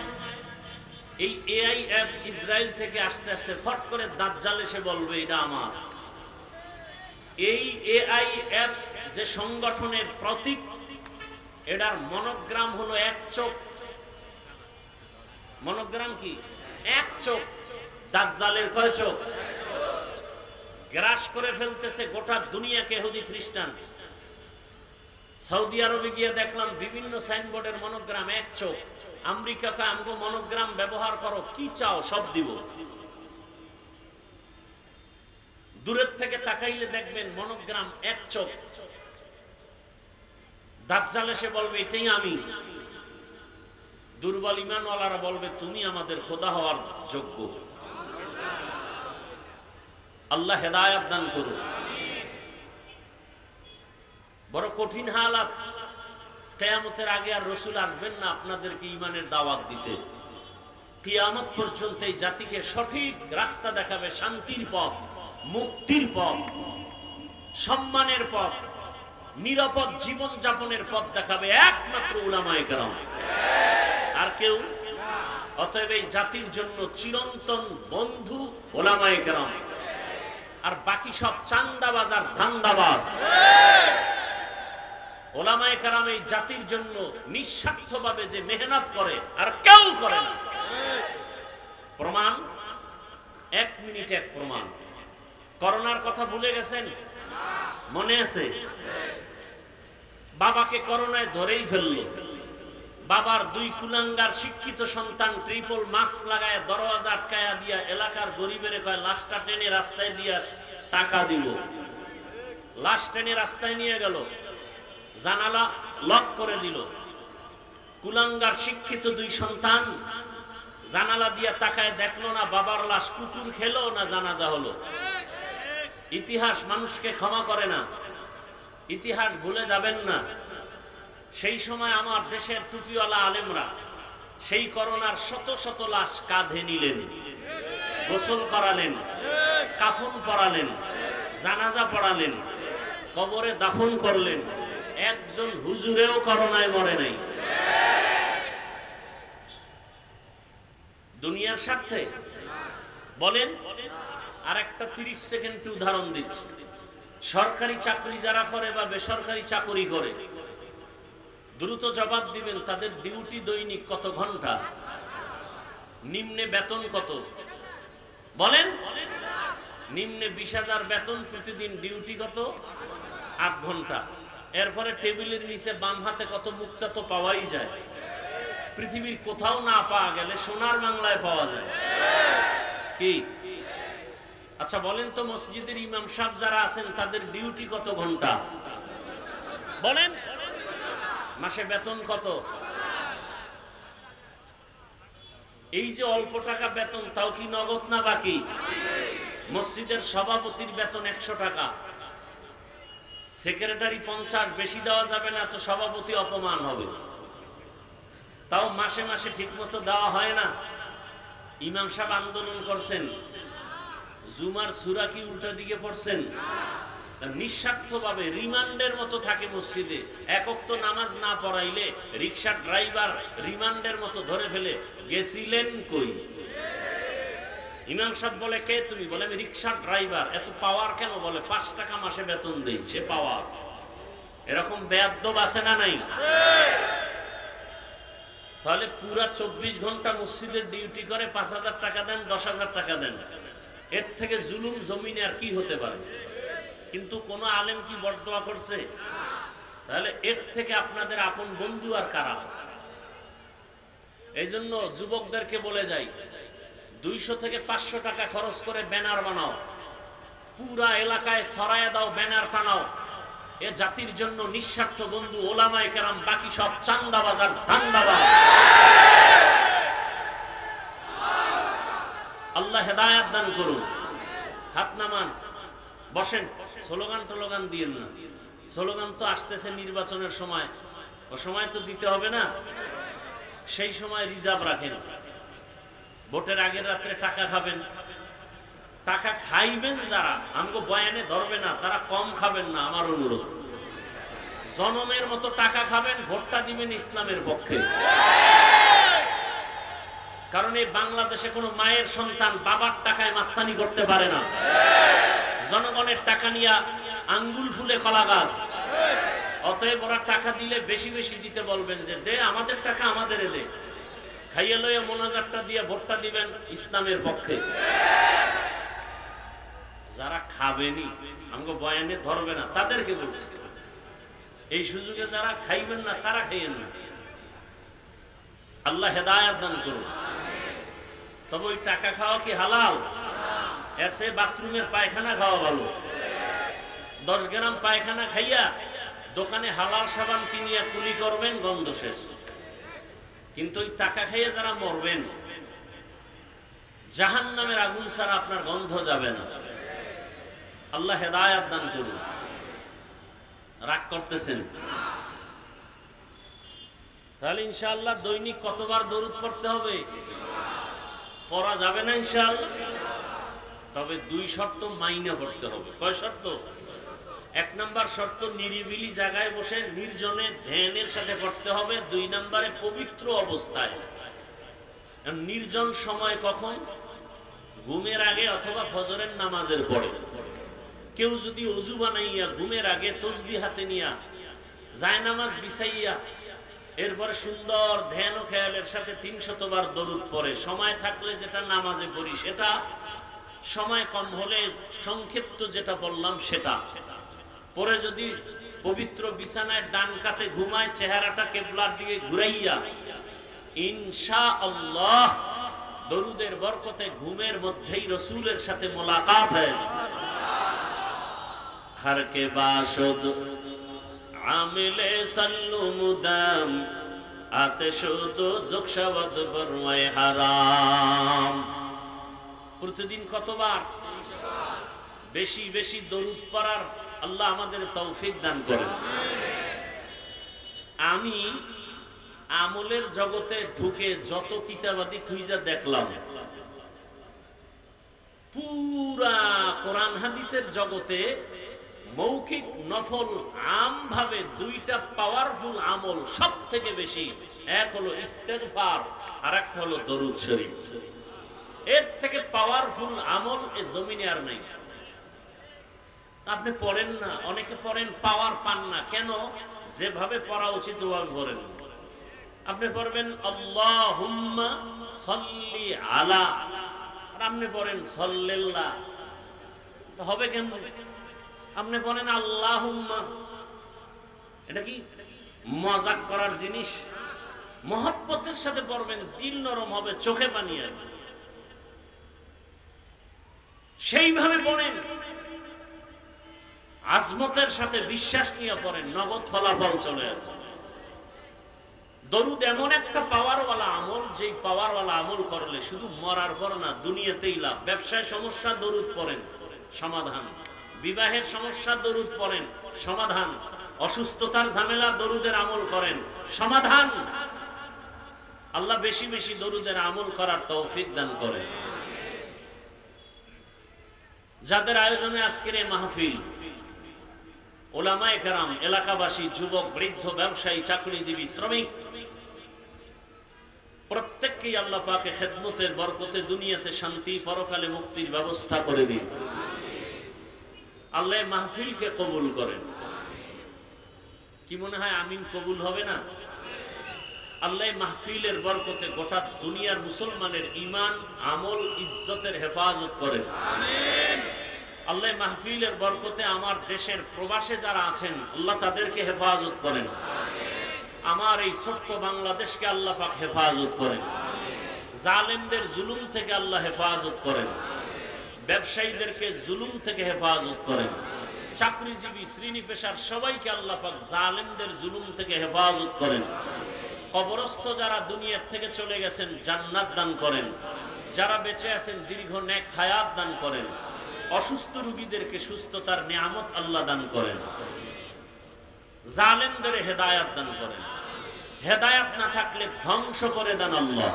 এই এআই অ্যাপস ইসরায়েল থেকে আস্তে আস্তে ফট করে দাজ্জাল এসে বলবে এটা আমার। এই এআই অ্যাপস যে সংগঠনের প্রতীক, এটার মনোগ্রাম হলো এক চোখ। মনোগ্রাম কি? এক চোখ। দাজ্জালের কয় চোখ? গ্রাস করে ফেলতেছে গোটা দুনিয়াকে ইহুদি খ্রিস্টান। সৌদি আরবে গিয়ে দেখলাম বিভিন্ন সাইনবোর্ডের মনোগ্রাম এক চোখ। আমেরিকাকে আমগো মনোগ্রাম ব্যবহার করো, কি চাও সব দিব। দূরের থেকে তাকাইলে দেখবেন মনোগ্রাম এক চোখ। দাজ্জাল এসে বলবে এটাই আমি। দুর্বল ঈমানওয়ালারা বলবে তুমি আমাদের খোদা হওয়ার যোগ্য। আল্লাহ হেদায়েত দান করুন। বড় কঠিন হালাত। কিয়ামতের আগে আর রাসূল আসবেন না আপনাদেরকে ঈমানের দাওয়াত দিতে। কিয়ামত পর্যন্ত এই জাতিকে সঠিক রাস্তা দেখাবে, শান্তির পথ, মুক্তির পথ, সম্মানের পথ, নিরাপদ জীবন যাপনের পথ দেখাবে একমাত্র উলামায়ে কেরাম, আর কেউ। অতএব এই জাতির জন্য চিরন্তন বন্ধু উলামায়ে কেরাম, আর বাকি সব চান্দাবাজ আর ধান্দাবাজ। উলামায়ে কেরাম এই জাতির জন্য নিঃস্বার্থভাবে যে মেহনত করে আর কেউ করে না। প্রমাণ, 1 মিনিট এক প্রমাণ। করোনার কথা ভুলে গেছেন? মনে আছে? বাবাকে করোনায় ধরেই ফেললো। বাবার 2 কুলাঙ্গার শিক্ষিত সন্তান ট্রিপল মাস্ক লাগায় দরওয়াজা আটকায়া দিয়া এলাকার গরিবের কয় লাশটা টেনে রাস্তায় দিয়া টাকা দিব। লাশ টেনে রাস্তায় নিয়ে গেল, জানালা লক করে দিল। কুলাঙ্গার শিক্ষিত 2 সন্তান জানালা দিয়া তাকায় দেখলো না বাবার লাশ কুকুর খেলো না জানাজা হলো। ইতিহাস মানুষকে ক্ষমা করে না, ইতিহাস ভুলে যাবেন না। সেই সময় আমার দেশের টুপিওয়ালা আলেমরা সেই করোনার শত শত লাশ কাঁধে নিলেন, গোসল করালেন, কাফন পরালেন, জানাজা পড়ালেন, কবরে দাফন করলেন, একজন হুজুরেও করোনায় মরে নাই। দুনিয়ার স্বার্থে বলেন। আর একটা 30 সেকেন্ড উদাহরণ দিচ্ছি। সরকারি চাকরি যারা করে বা বেসরকারি চাকরি করে, দ্রুত জবাব দিবেন, তাদের ডিউটি দৈনিক কত ঘন্টা? নিম্নে বেতন কত? বলেন। নিম্নে 20,000 বেতন, প্রতিদিন ডিউটি কত? 8 ঘন্টা। এরপরে টেবিলের নিচে বাম হাতে কত মুক্তা তো পাওয়াই যায়। পৃথিবীর কোথাও না পাওয়া গেলে সোনার বাংলায় পাওয়া যায়। কি? আচ্ছা বলেন তো, মসজিদের ইমাম সাহেব যারা আছেন তাদের ডিউটি কত ঘন্টা? বলেন। মাসে বেতন কত? এই যে অল্প টাকা বেতন, তাও কি নগদ না বাকি? মসজিদের সভাপতির বেতন 100 টাকা, সেক্রেটারি 50, বেশি দেওয়া যাবে না তো সভাপতি অপমান হবে। তাও মাসে মাসে ঠিক মতো দেওয়া হয় না। ইমাম সাহেব আন্দোলন করছেন, জুমার সূরা কি উল্টা দিকে পড়ছেন? নিঃস্বার্থভাবে রিমান্ডের মতো থাকে মসজিদে। এক ওয়াক্ত নামাজ না পড়াইলে রিকশা ড্রাইভার রিমান্ডের মতো ধরে ফেলে, গেছিলেন কই? ইমাম সাহেব বলে, কে তুমি? বলে, আমি রিকশা ড্রাইভার। এত পাওয়ার কেন? বলে, 5 টাকা মাসে বেতন দেই, সে পাওয়ার। এরকম বেয়াদব আছে না নাই? তাহলে পুরা 24 ঘন্টা মসজিদের ডিউটি করে 5,000 টাকা দেন, 10,000 টাকা দেন, এর থেকে জুলুম জমিনে আর কি হতে পারে? কিন্তু কোন আলেম কি বদদোয়া করছে? তাহলে এর থেকে আপনাদের আপন বন্ধু আর কারা? এই জন্য যুবকদেরকে বলে যাই, 200 থেকে 500 টাকা খরচ করে ব্যানার বানাও, পুরা এলাকায় ছড়ায় দাও, ব্যানার টানাও। এ জাতির জন্য নিঃস্বার্থ বন্ধু ওলামায়ে কেরাম, বাকি সব চান্দাবাজ আর ধান্দাবাজ। আল্লাহ হেদায়েত দান করুন। হাত নামান, বসেন। স্লোগান টোলোগান দিয়েন না। স্লোগান তো আসতেছে নির্বাচনের সময়, ও সময় তো দিতে হবে না। সেই সময় রিজার্ভ রাখেন। ভোটের আগের রাত্রে টাকা খাবেন। টাকা খাইবেন যারা, আমাকে বয়ানে ধরবে না, তারা কম খাবেন না, আমার অনুরোধ। জনমের মতো টাকা খাবেন, ভোটটা দিবেন ইসলামের পক্ষে। কারণ এই বাংলাদেশে কোনো মায়ের সন্তান বাবার টাকায় মাস্তানি করতে পারে না। জনগণের টাকা নিয়ে আঙ্গুল ফুলে কলা গাছ। অতএব ওরা টাকা দিলে বেশি বেশি দিতে বলবেন, যে দে আমাদের টাকা আমাদের দে। খাইয়ে লইয়া মোনাজাতটা দিয়ে ভোটটা দিবেন ইসলামের পক্ষে। যারা খাবেনি, আমাকে বয়ানে ধরবে না, তাদেরকে বলছি। এই সুযোগে যারা খাইবেন না, তারা খাইয়েন না। আল্লাহ হেদায়েত দান করুন। তবে ওই টাকা খাওয়া কি হালাল? এর চেয়ে বাথরুমের পায়খানা খাওয়া ভালো। 10 গ্রাম পায়খানা খাইয়া দোকানে হালাল সাবান কিনিয়া কুলি করবেন, গন্ধ শেষ। কিন্তু ওই টাকা খাইয়া যারা মরবেন, জাহান্নামের আগুন ছাড়া আপনার গন্ধ যাবে না। আল্লাহ হেদায়েত দান করুন। রাগ করতেছেন? তাহলে ইনশাআল্লাহ দৈনিক কতবার দরুদ পড়তে হবে? পড়া যাবে না ইনশাআল্লাহ। তবে 2 শর্ত মাইনে পড়তে হবে। কয় শর্ত? 1 নাম্বার শর্ত, নিরিবিলি জায়গায় বসে নির্জনে ধ্যানের সাথে পড়তে হবে। 2 নম্বরে পবিত্র অবস্থায়। নির্জন সময় কখন? ঘুমের আগে অথবা ফজরের নামাজের পরে। কেউ যদি ওযু বানাইয়া ঘুমের আগে তাসবিহ হাতে নিয়া জায়নামাজ বিছাইয়া এরপরে সুন্দর ধ্যান ও খেয়ালের সাথে 300 বার দরুদ পড়ে, সময় থাকলে যেটা নামাজে পড়ি সেটা, সময় কম হলে সংক্ষিপ্ত যেটা বললাম সেটা পরে যদি পবিত্র বিছানায় ডান কাতে ঘুমায়, চেহারাটা কিবলার দিকে ঘুরাইয়া, ইনশাআল্লাহ দরুদের বরকতে ঘুমের মধ্যেই রাসূলের সাথে মোলাকাত হয়। हर के बाशुद आमिले सल्लु मुदाम आतिशुद जुक्शवद बरवाए হারাম। প্রতিদিন কতবার? বেশি বেশি দরুদ পড়ার আল্লাহ আমাদের তৌফিক দান করেন। আমি আমলের জগতে ঢুকে যত কিতাবাদি খুঁজা দেখলাম, পুরা কোরআন হাদিসের জগতে মৌখিক নফল আমভাবে দুইটা পাওয়ারফুল আমল সব থেকে বেশি, এক হলো ইস্তেগফার আর একটা হলো দরুদ শরীফ। এর থেকে পাওয়ারফুল আমল এ জমিনে আর নাই। আপনি পড়েন না, অনেকে পড়েন পাওয়ার পান না কেন? যেভাবে পড়া উচিত ওভাবে পড়েন। আপনি পড়বেন আল্লাহুম্মা সাল্লি আলা, আর আপনি পড়েন সাল্লাল্লাহ, তো হবে কেন? আপনি বলেন আল্লাহুম্মা, এটা কি মজাক করার জিনিস? মহব্বতের সাথে পড়বেন, দিল নরম হবে, চোখে পানি আসবে, সেইভাবে পড়েন। আজমতের সাথে বিশ্বাস নিয়ে পড়েন, নগদ ফলাফল চলে আসে। দরুদ এমন একটা পাওয়ারওয়ালা আমল, যেই পাওয়ারওয়ালা আমল করলে শুধু মরার পর না, দুনিয়াতেই লাভ। ব্যবসায় সমস্যা, দরুদ পড়েন, সমাধান। বিবাহের সমস্যা, দরুদ পড়েন, সমাধান। অসুস্থতার ঝামেলা, দরুদের আমল করেন, সমাধান। আল্লাহ বেশি বেশি দরুদের আমল করার তৌফিক দান করেন। যাদের আয়োজনে আজকের এই মাহফিল, ওলামায়ে কেরাম, এলাকাবাসী, যুবক, বৃদ্ধ, ব্যবসায়ী, চাকরিজীবী, শ্রমিক, প্রত্যেককেই আল্লাহ পাকে খেদমতের বরকতে দুনিয়াতে শান্তি, পরকালে মুক্তির ব্যবস্থা করে দিন। আল্লাহ মাহফিলকে কবুল করেন। কি মনে হয় আমিন কবুল হবে না? আল্লাহ মাহফিলের বরকতে গোটা দুনিয়ার মুসলমানের ঈমান, আমল, ইজ্জতের হেফাজত করেন। আমিন। আল্লাহ মাহফিলের বরকতে আমার দেশের প্রবাসে যারা আছেন, আল্লাহ তাদেরকে হেফাজত করেন। আমার এই ছোট্ট বাংলাদেশকে আল্লাহ পাক হেফাজত করেন। জালেমদের জুলুম থেকে আল্লাহ হেফাজত করেন। ব্যবসায়ীদেরকে জুলুম থেকে হেফাজত করেন। চাকরিজীবী, শ্রেণী পেশার সবাইকে আল্লাহ পাক জালেমদের জুলুম থেকে হেফাজত করেন। কবরস্থ যারা দুনিয়ার থেকে চলে গেছেন, জান্নাত দান করেন। যারা বেঁচে আছেন, দীর্ঘ নেক হায়াত দান করেন। অসুস্থ রোগীদেরকে সুস্থতার নিয়ামত আল্লাহ দান করেন। জালেমদের হেদায়াত দান করেন। হেদায়াত না থাকলে ধ্বংস করে দেন আল্লাহ।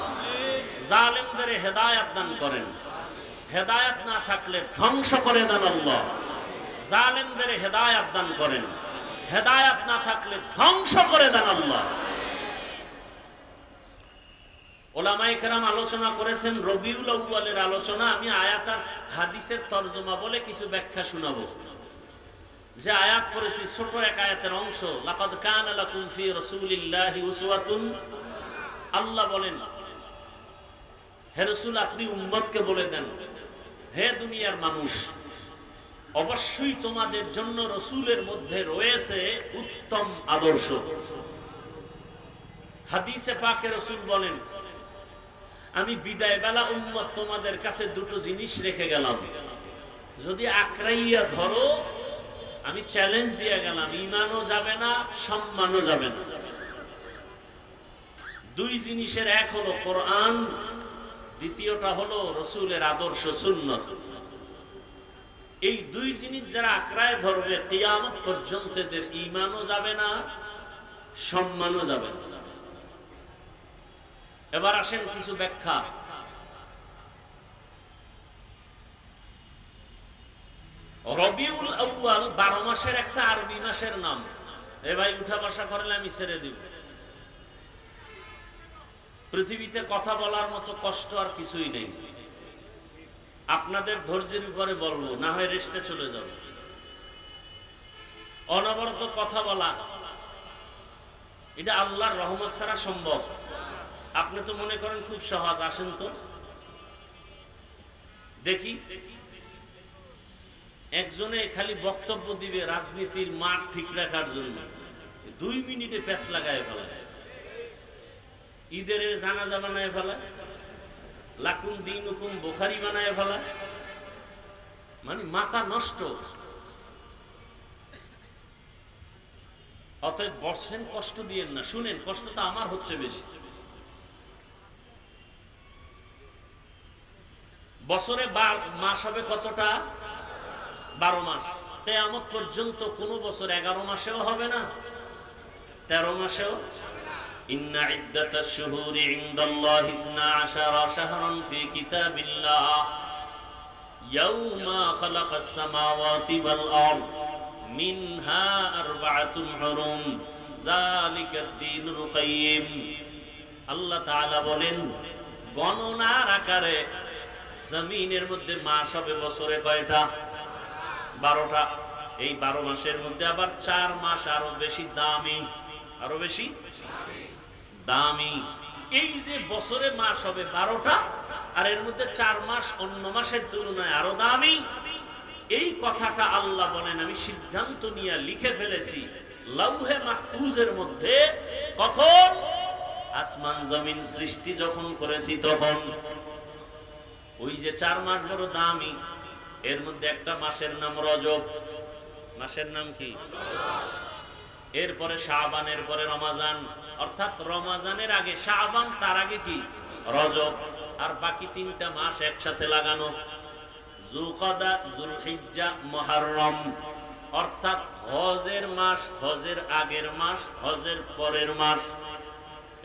জালেমদের হেদায়াত দান করেন। হেদায়াত না থাকলে ধ্বংস করে দেন আল্লাহ। জালেমদের হেদায়াত দান করেন। হেদায়াত না থাকলে ধ্বংস করে দেন আল্লাহ। ওলামায়ে কেরাম আলোচনা করেছেন, রবিউল আউয়ালের আলোচনা। আমি আয়াত আর হাদিসের তরজমা বলে কিছু ব্যাখ্যা শোনাবো। যে আয়াত পড়েছি, ছোট এক আয়াতের অংশ, লাকাদ কানা লাকুম ফি রাসূলিল্লাহি উসওয়াতুন। আল্লাহ বলেন, হে রাসূল, আপনি উম্মতকে বলে দেন, হে দুনিয়ার মানুষ, অবশ্যই তোমাদের জন্য রাসূলের মধ্যে রয়েছে উত্তম আদর্শ। হাদিসে পাকে রাসূল বলেন, আমি বিদায় বেলা উম্মত তোমাদের কাছে দুটো জিনিস রেখে গেলাম, যদি আকরাইয়া ধরো, আমি চ্যালেঞ্জ দিয়ে গেলাম, ঈমানও যাবে না, সম্মানও যাবে না। দুই জিনিসের এক হলো কোরআন, দ্বিতীয়টা হলো রাসূলের আদর্শ সুন্নাত। এই দুই জিনিস যারা আঁকড়ায় ধরবে, কিয়ামত পর্যন্ত এদের ঈমানও যাবে না, সম্মানও যাবে না। এবার আসেন কিছু ব্যাখ্যা। রবিউল আউয়াল 12 মাসের একটা আরবি মাসের নাম। এ ভাই উঠা বসা করলে আমি ছেড়ে দিব। পৃথিবীতে কথা বলার মতো কষ্ট আর কিছুই নেই। আপনাদের ধৈর্যের উপরে বলবো, না হয় রেস্টে চলে যাব। অনবরত কথা বলা, এটা আল্লাহর রহমত ছাড়া সম্ভব। আপনি তো মনে করেন খুব সহজ, আসেন তো দেখি। একজনে খালি বক্তব্য দিবে রাজনীতির মাঠ ঠিক রাখার জন্য, 2 মিনিটে প্যাচ লাগায় ফেলা। ঈদের জানাজা বানায় ফেলা, লাকুম দীনুকুম বুখারী বানায় ফেলা, মানে মাথা নষ্ট। অতএব বসেন, কষ্ট দিয়েন না, শুনেন। কষ্টটা আমার হচ্ছে বেশি। বছরে মাস হবে কতটা? 12 মাস। কিয়ামত পর্যন্ত কোন বছর 11 মাসেও হবে না, 13 মাসেও। ইন্না ইদ্দাতাশ শুহুরি ইনদাল্লাহি 12 শাহরান ফি কিতাবিল্লাহ ইয়াউমা খালাকাস সামাওয়াতি ওয়াল আরদ মিনহা আরবাআতুন হুরুম যালিকাদ দীনুল কাইয়্যিম। আল্লাহ তাআলা বলেন গণনার আকারে জমিনের মধ্যে মাস হবে বছরে কয়টা? 12টা। এই 12 মাসের মধ্যে আবার 4 মাস আরো বেশি দামি, আরো বেশি দামি। এই যে বছরে মাস হবে 12টা আর এর মধ্যে 4 মাস অন্য মাসের তুলনায় আরো দামি, এই কথাটা আল্লাহ বলেন আমি সিদ্ধান্ত নিয়ে লিখে ফেলেছি লাউহে মাহফুজের মধ্যে। কখন? আসমান জমিন সৃষ্টি যখন করেছি তখন। ওই যে 4 মাস বড় দামি, এর মধ্যে একটা মাসের নাম রজব। মাসের নাম কি? এরপরে শাবানের পরে রমাজান, অর্থাৎ রমাজানের আগে শাবান, তার আগে কি? রজব। আর বাকি 3টা মাস একসাথে লাগানো, যুলকাদা, যুলহিজ্জা, মুহররম, অর্থাৎ হজের মাস, হজের আগের মাস, হজের পরের মাস।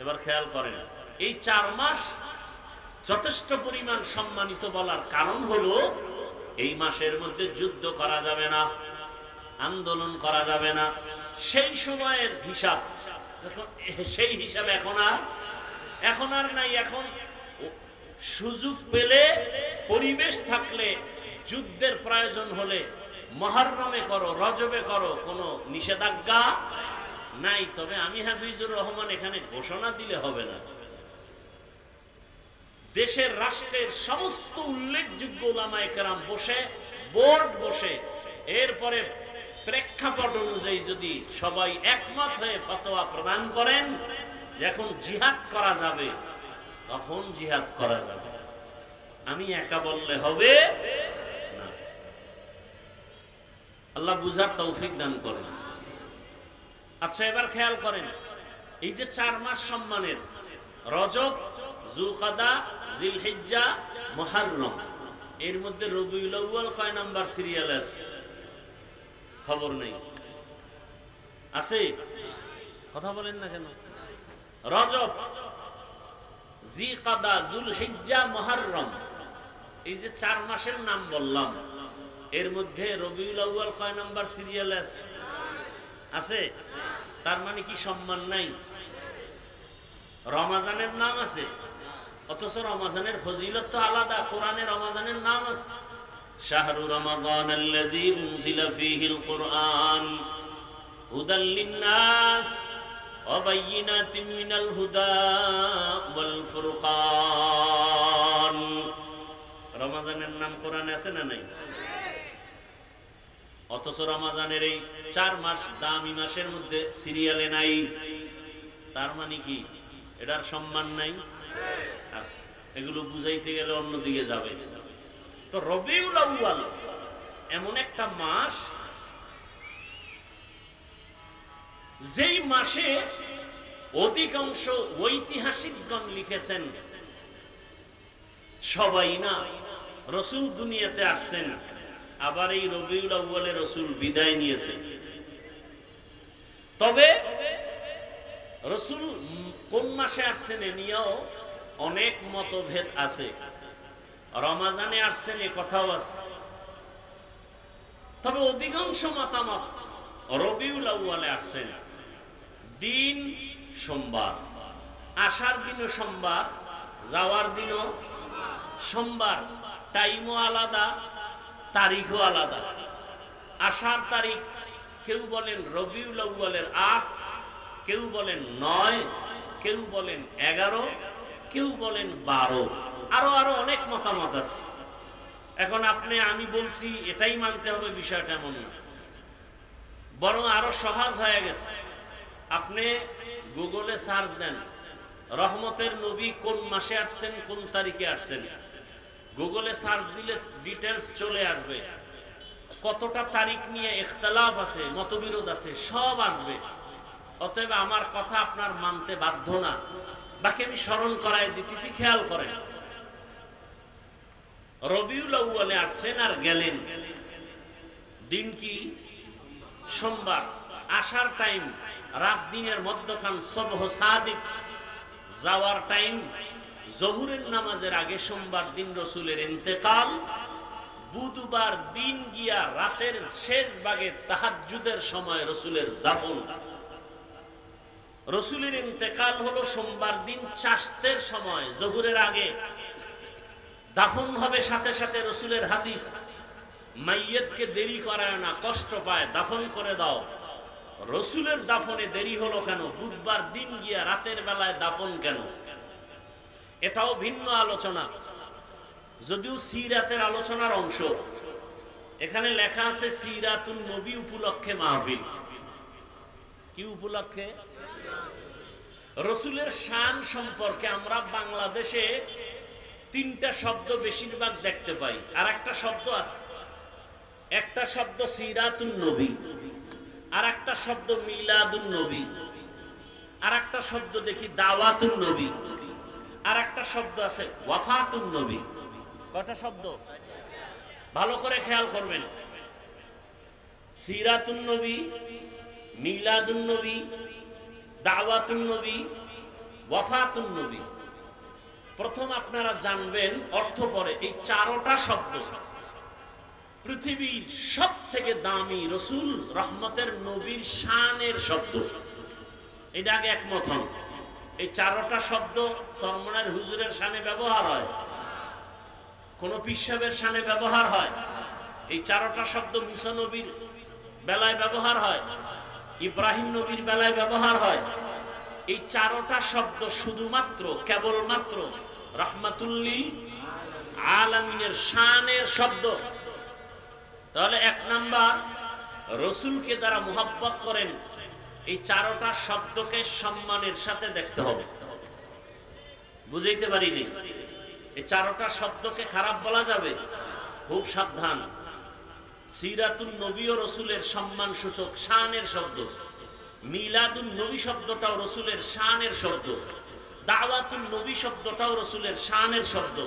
এবার খেয়াল করেন এই 4 মাস যথেষ্ট পরিমাণ সম্মানিত বলার কারণ হলো এই মাসের মধ্যে যুদ্ধ করা যাবে না, আন্দোলন করা যাবে না। সেই সময়ের হিসাব, সেই হিসাবে এখন আর নাই। এখন সুযোগ পেলে, পরিবেশ থাকলে, যুদ্ধের প্রয়োজন হলে মুহররমে করো, রজবে করো, কোনো নিষেধাজ্ঞা নাই। তবে আমি হাফিজুর রহমান এখানে ঘোষণা দিলে হবে না। দেশের রাষ্ট্রের সমস্ত উল্লেখযোগ্য উলামায়ে কেরাম বসে, বোর্ড বসে, এরপরে প্রেক্ষাপট অনুযায়ী যদি সবাই একমত হয়ে ফতোয়া প্রদান করেন যে এখন জিহাদ করা যাবে, তখন জিহাদ করা যাবে। আমি একা বললে হবে না। আল্লাহ বুঝার তৌফিক দান করেন। আচ্ছা এবার খেয়াল করেন এই যে 4 মাস সম্মানের রজব, যুলকাদা, জিলহিজ্জা, মুহররম, এর মধ্যে রবিউল আউয়াল কয় নাম্বার সিরিয়াল আছে? খবর নেই। আছে? কথা বলেন না কেন? রজব, জিলকাদা, যুলহিজ্জা, মুহররম, এই যে 4 মাসের নাম বললাম, এর মধ্যে রবিউল আউয়াল কয় নাম্বার সিরিয়াল আছে? আছে। তার মানে কি সম্মান নাই? রমাজানের নাম আছে, অথচ রমাজানের ফজিলত তো আলাদা। কোরআনে রমাজানের নাম আছে, শাহরু রমাদানাল্লাযী উনজিলা ফীহিল কুরআন হুদাল লিন-নাস ওয়া বায়্যিনাতিন মিনাল হুদা ওয়াল ফুরকান। রমাজানের নাম কোরআনে আছে না নাই? অথচ রমাজানের এই 4 মাস দামি মাসের মধ্যে সিরিয়ালে নাই। তার মানে কি এটার সম্মান নাই? আছে। এগুলো বুঝাইতে গেলে অন্যদিকে যাবে। তো রবিউল আউয়াল এমন একটা মাস, যেই মাসে অধিকাংশ ঐতিহাসিকগণ লিখেছেন সবাই না, রাসূল দুনিয়াতে আসছেন, আবার এই রবিউল আউয়ালে রাসূল বিদায় নিয়েছেন। তবে রাসূল কোন মাসে আসছেন এ নিয়েও অনেক মতভেদ আছে। রমাজানে আসছেন এ কথাও আছে, তবে অধিকাংশ মতামত রবিউল আউয়ালে আসছেন। দিন সোমবার, আসার দিনও সোমবার, যাওয়ার দিনও সোমবার। টাইমও আলাদা, তারিখও আলাদা। আসার তারিখ কেউ বলেন রবিউল আউয়ালের 8, কেউ বলেন 9, কেউ বলেন 11, কেউ বলেন 12, আরো অনেক মতামত আছে। এখন আমি বলছি এটাই মানতে হবে বিষয়টা এমন না, বরং আরো সহজ হয়ে গেছে। আপনি গুগলে সার্চ দেন রহমতের নবী কোন মাসে আসছেন, কোন তারিখে আসছেন, গুগলে সার্চ দিলে ডিটেলস চলে আসবে। কতটা তারিখ নিয়ে ইখতিলাফ আছে, মতবিরোধ আছে, সব আসবে। অতএব আমার কথা আপনার মানতে বাধ্য না, বাকি আমি স্মরণ করাই দিতেছি, খেয়াল করেন। রবিউল আউয়ালে আসছেন আর গেলেন, দিন কি? সোমবার। আসার টাইম রাত দিনের মধ্যখান সুবহ সাদিক, যাওয়ার টাইম জহুরের নামাজের আগে সোমবার দিন রাসূলের ইন্তেকাল, বুধবার দিন গিয়া রাতের শেষ ভাগে তাহাজ্জুদের সময় রসুলের দাফন। রসুলের ইন্তেকাল হলো সোমবার দিন চাশতের সময়, জোহরের আগে। দাফন হবে সাথে সাথে। রসুলের হাদিস, মাইয়তকে দেরি করায় না, কষ্ট পায়, দাফন করে দাও। রসুলের দাফনে দেরি হলো কেন? বুধবার দিন গিয়া রাতের বেলায় দাফন কেন? এটাও ভিন্ন আলোচনা, যদিও সিরাতের আলোচনার অংশ। এখানে লেখা আছে সিরাতুন নবী উপলক্ষে মাহফিল। কি উপলক্ষে? রসুলের শান সম্পর্কে আমরা বাংলাদেশে তিনটা শব্দ বেশিরভাগ দেখতে পাই, আর একটা শব্দ আছে। একটা শব্দ সিরাতুন নবী, আর একটা শব্দ মিলাদুন নবী, আর একটা শব্দ দেখি দাওয়াতুন নবী, আর একটা শব্দ আছে ওয়াফাতুন নবী। কয়টা শব্দ? ভালো করে খেয়াল করবেন। সিরাতুন নবী, মিলাদুন নবী, দাওয়াতুন নবী, ওয়াফাতুন নবী। প্রথম আপনারা জানবেন অর্থ পরে, এই চারটা শব্দ পৃথিবীর সব থেকে দামি রসুল রহমতের নবীর শানের শব্দ। এটা আগে একমত হন। এই চারটা শব্দ চরমনার হুজুরের শানে ব্যবহার হয়, কোন পিসাবের শানে ব্যবহার হয়। এই চারটা শব্দ মুসা নবীর বেলায় ব্যবহার হয়, ইব্রাহিম নবীর বেলায় ব্যবহার হয়। এই চারটা শব্দ শুধুমাত্র কেবলমাত্র রহমাতুল্লিল আলামিনের শানের শব্দ। তাহলে এক নাম্বার, রসুলকে যারা মুহাব্বত করেন এই চারটা শব্দকে সম্মানের সাথে দেখতে হবে। বুঝাইতে পারিনি? এই চারটা শব্দকে খারাপ বলা যাবে? খুব সাবধান। সিরাতুন নবী ও রসুলের সম্মান সূচক শানের শব্দ। মিলাদুন নবী শব্দটাও রসুলের শানের শব্দ। দাওয়াতুন নবী শব্দটাও রসুলের শানের শব্দ।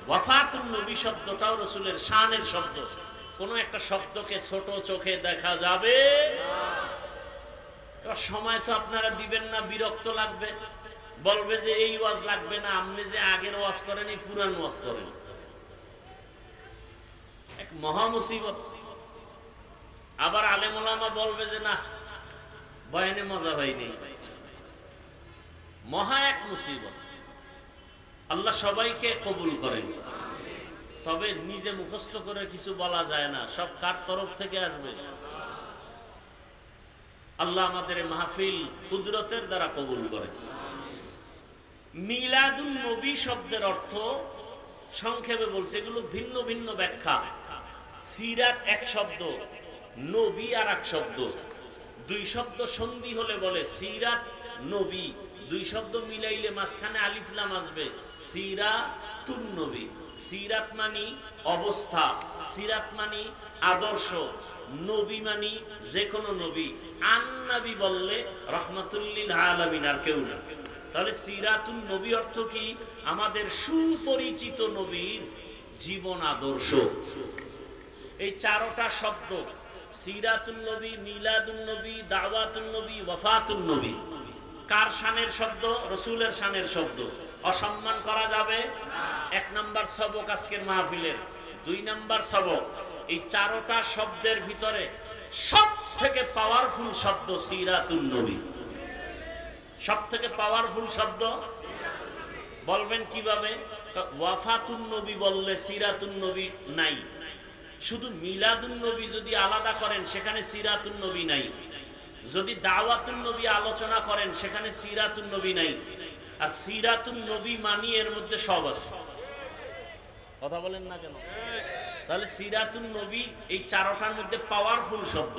ওয়াফাতুন নবী শব্দটাও রসুলের শানের শব্দ। কোন একটা শব্দকে ছোট চোখে দেখা যাবে? এবার সময় তো আপনারা দিবেন না, বিরক্ত লাগবে, বলবে যে এই ওয়াজ লাগবে না, আপনি যে আগের ওয়াজ করেন এই পুরান ওয়াজ করেন। এক মহা মুসিবত। আবার আলেম ওলামা বলবে যে না, বয়ানে মজা হয়নি। মহা এক মুসিবত। আল্লাহ সবাইকে কবুল করেন, তবে নিজে মুখস্থ করে কিছু বলা যায় না, সব কার তরফ থেকে আসবে? আল্লাহ আমাদের মাহফিল কুদরতের দ্বারা কবুল করেন। মিলাদুন নবী শব্দের অর্থ সংক্ষেপে বলছে, এগুলো ভিন্ন ভিন্ন ব্যাখ্যা। সিরাত এক শব্দ, নবী আর এক শব্দ। দুই শব্দ সন্ধি হলে বলে সিরাত নবী, দুই শব্দ মিলাইলে মাঝখানে আলিফ লাম আসবে, সিরাতুন নবী। সিরাত মানি অবস্থা, সিরাত মানি আদর্শ, নবী মানি যে কোনো নবী। আন নবী বললে রহমাতুল্লিল আলামিন, আর কেউ না। তাহলে সিরাতুন নবী অর্থ কি? আমাদের সুপরিচিত নবীর জীবন আদর্শ। এই চারটা শব্দ সিরাতুন নবী, মিলাদুন নবী, দাওয়াতুন নবী, ওয়াফাতুন নবী কার শানের শব্দ? রসুলের শানের শব্দ। অসম্মান করা যাবে? এক নাম্বার সবক আজকের মাহফিলের। দুই নাম্বার সবক, এই চারটা শব্দের ভিতরে সব থেকে পাওয়ারফুল শব্দ সিরাতুন নবী। সব থেকে পাওয়ারফুল শব্দ। বলবেন কিভাবে? ওয়াফাতুন নবী বললে সিরাতুন নবী নাই। শুধু মিলাদুন নবী যদি আলাদা করেন সেখানে সিরাতুন নবী নাই। যদি দাওয়াতুন নবী আলোচনা করেন সেখানে সিরাতুন নবী নাই। আর সিরাতুন নবী মানি এর মধ্যে সব আছে। কথা বলেন না কেন? তাহলে সিরাতুন নবী এই চারটার মধ্যে পাওয়ারফুল শব্দ।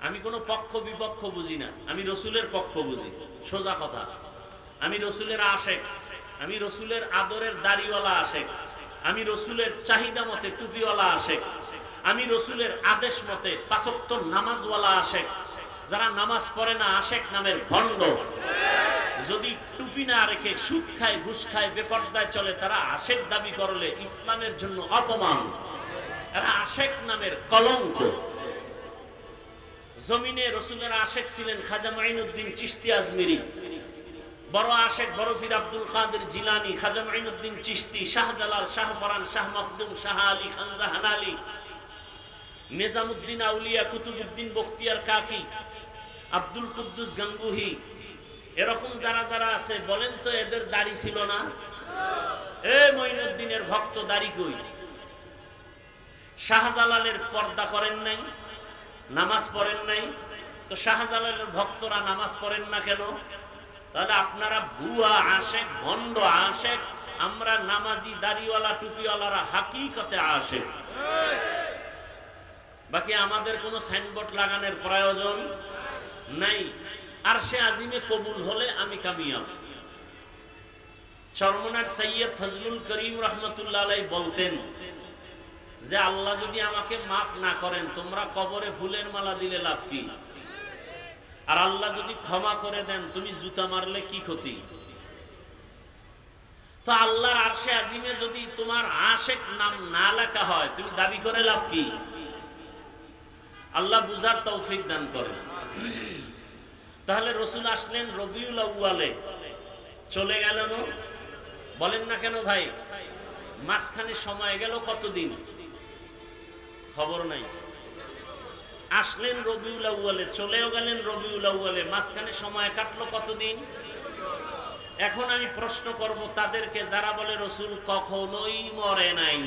আমি কোনো পক্ষ বিপক্ষ বুঝি না, আমি রসুলের পক্ষ বুঝি। সোজা কথা, আমি রসুলের আশেক, আমি রসুলের আদরের দাড়িওয়ালা আশেক, আমি রসুলের চাহিদা মতে টুপিওয়ালা আশেক, আমি রসুলের আদেশ মতে পাঁচ ওয়াক্ত নামাজওয়ালা আশেক। যারা নামাজ পড়ে না আশেক নামের ভণ্ড। যদি টুপি না রেখে সুদ খায়, ঘুষ খায়, বেপরদায় চলে, তারা আশেক দাবি করলে ইসলামের জন্য অপমান। এরা আশেক নামের কলঙ্ক। জমিনে রসুলের আশেক ছিলেন খাজা মাইনুদ্দিন চিশতি আজমিরি। বড় আশেক বড় পীর আব্দুল কাদের জিলানী, খাজা মুঈনুদ্দিন চিশতি, শাহজালাল, শাহপরান, শাহ মখদুম, শাহ আলী খান জাহানালী, নিজামুদ্দিন আউলিয়া, কুতুবউদ্দিন বখতিয়ার কাকি, আব্দুল কুদ্দুস গাঙ্গুহি, এরকম যারা যারা আছে বলেন তো এদের দাড়ি ছিল না? এ মঈনুদ্দিনের ভক্ত দাড়ি কই? শাহজালালের পর্দা করেন নাই, নামাজ পড়েন নাই, তো শাহজালালের ভক্তরা নামাজ পড়েন না কেন? তাহলে আপনারা ভুয়া আশেক, ভণ্ড আশেক, আমরা নামাজি দাড়িওয়ালা টুপিওয়ালারা হাকিকতে আশেক। বাকি আমাদের কোনো সাইনবোর্ড লাগানোর প্রয়োজন নাই। আর সে আজিমে কবুল হলে আমি কামিয়াব। চরমনার সৈয়দ ফজলুল করিম রহমতুল্লাহ আলাইহি বলতেন যে আল্লাহ যদি আমাকে মাফ না করেন, তোমরা কবরে ফুলের মালা দিলে লাভ কি? আর আল্লাহ যদি ক্ষমা করে দেন, তুমি জুতা মারলে কি ক্ষতি? তো আল্লাহর আরশে আজিমে যদি তোমার আশেক নাম না লেখা হয়, তুমি দাবি করে লাভ কি? আল্লাহ বুঝার তৌফিক দান করেন। তাহলে রসুল আসলেন রবিউল আউয়ালে, চলে গেল না? বলেন না কেন ভাই? মাঝখানে সময় গেল কতদিন খবর নাই। আসলেন রবিউল আউয়ালে, চলেও গেলেন রবিউল আউয়ালে, মাঝখানে সময় কাটলো কতদিন? এখন আমি প্রশ্ন করব তাদেরকে যারা বলে রসুল কখনোই মরে নাই,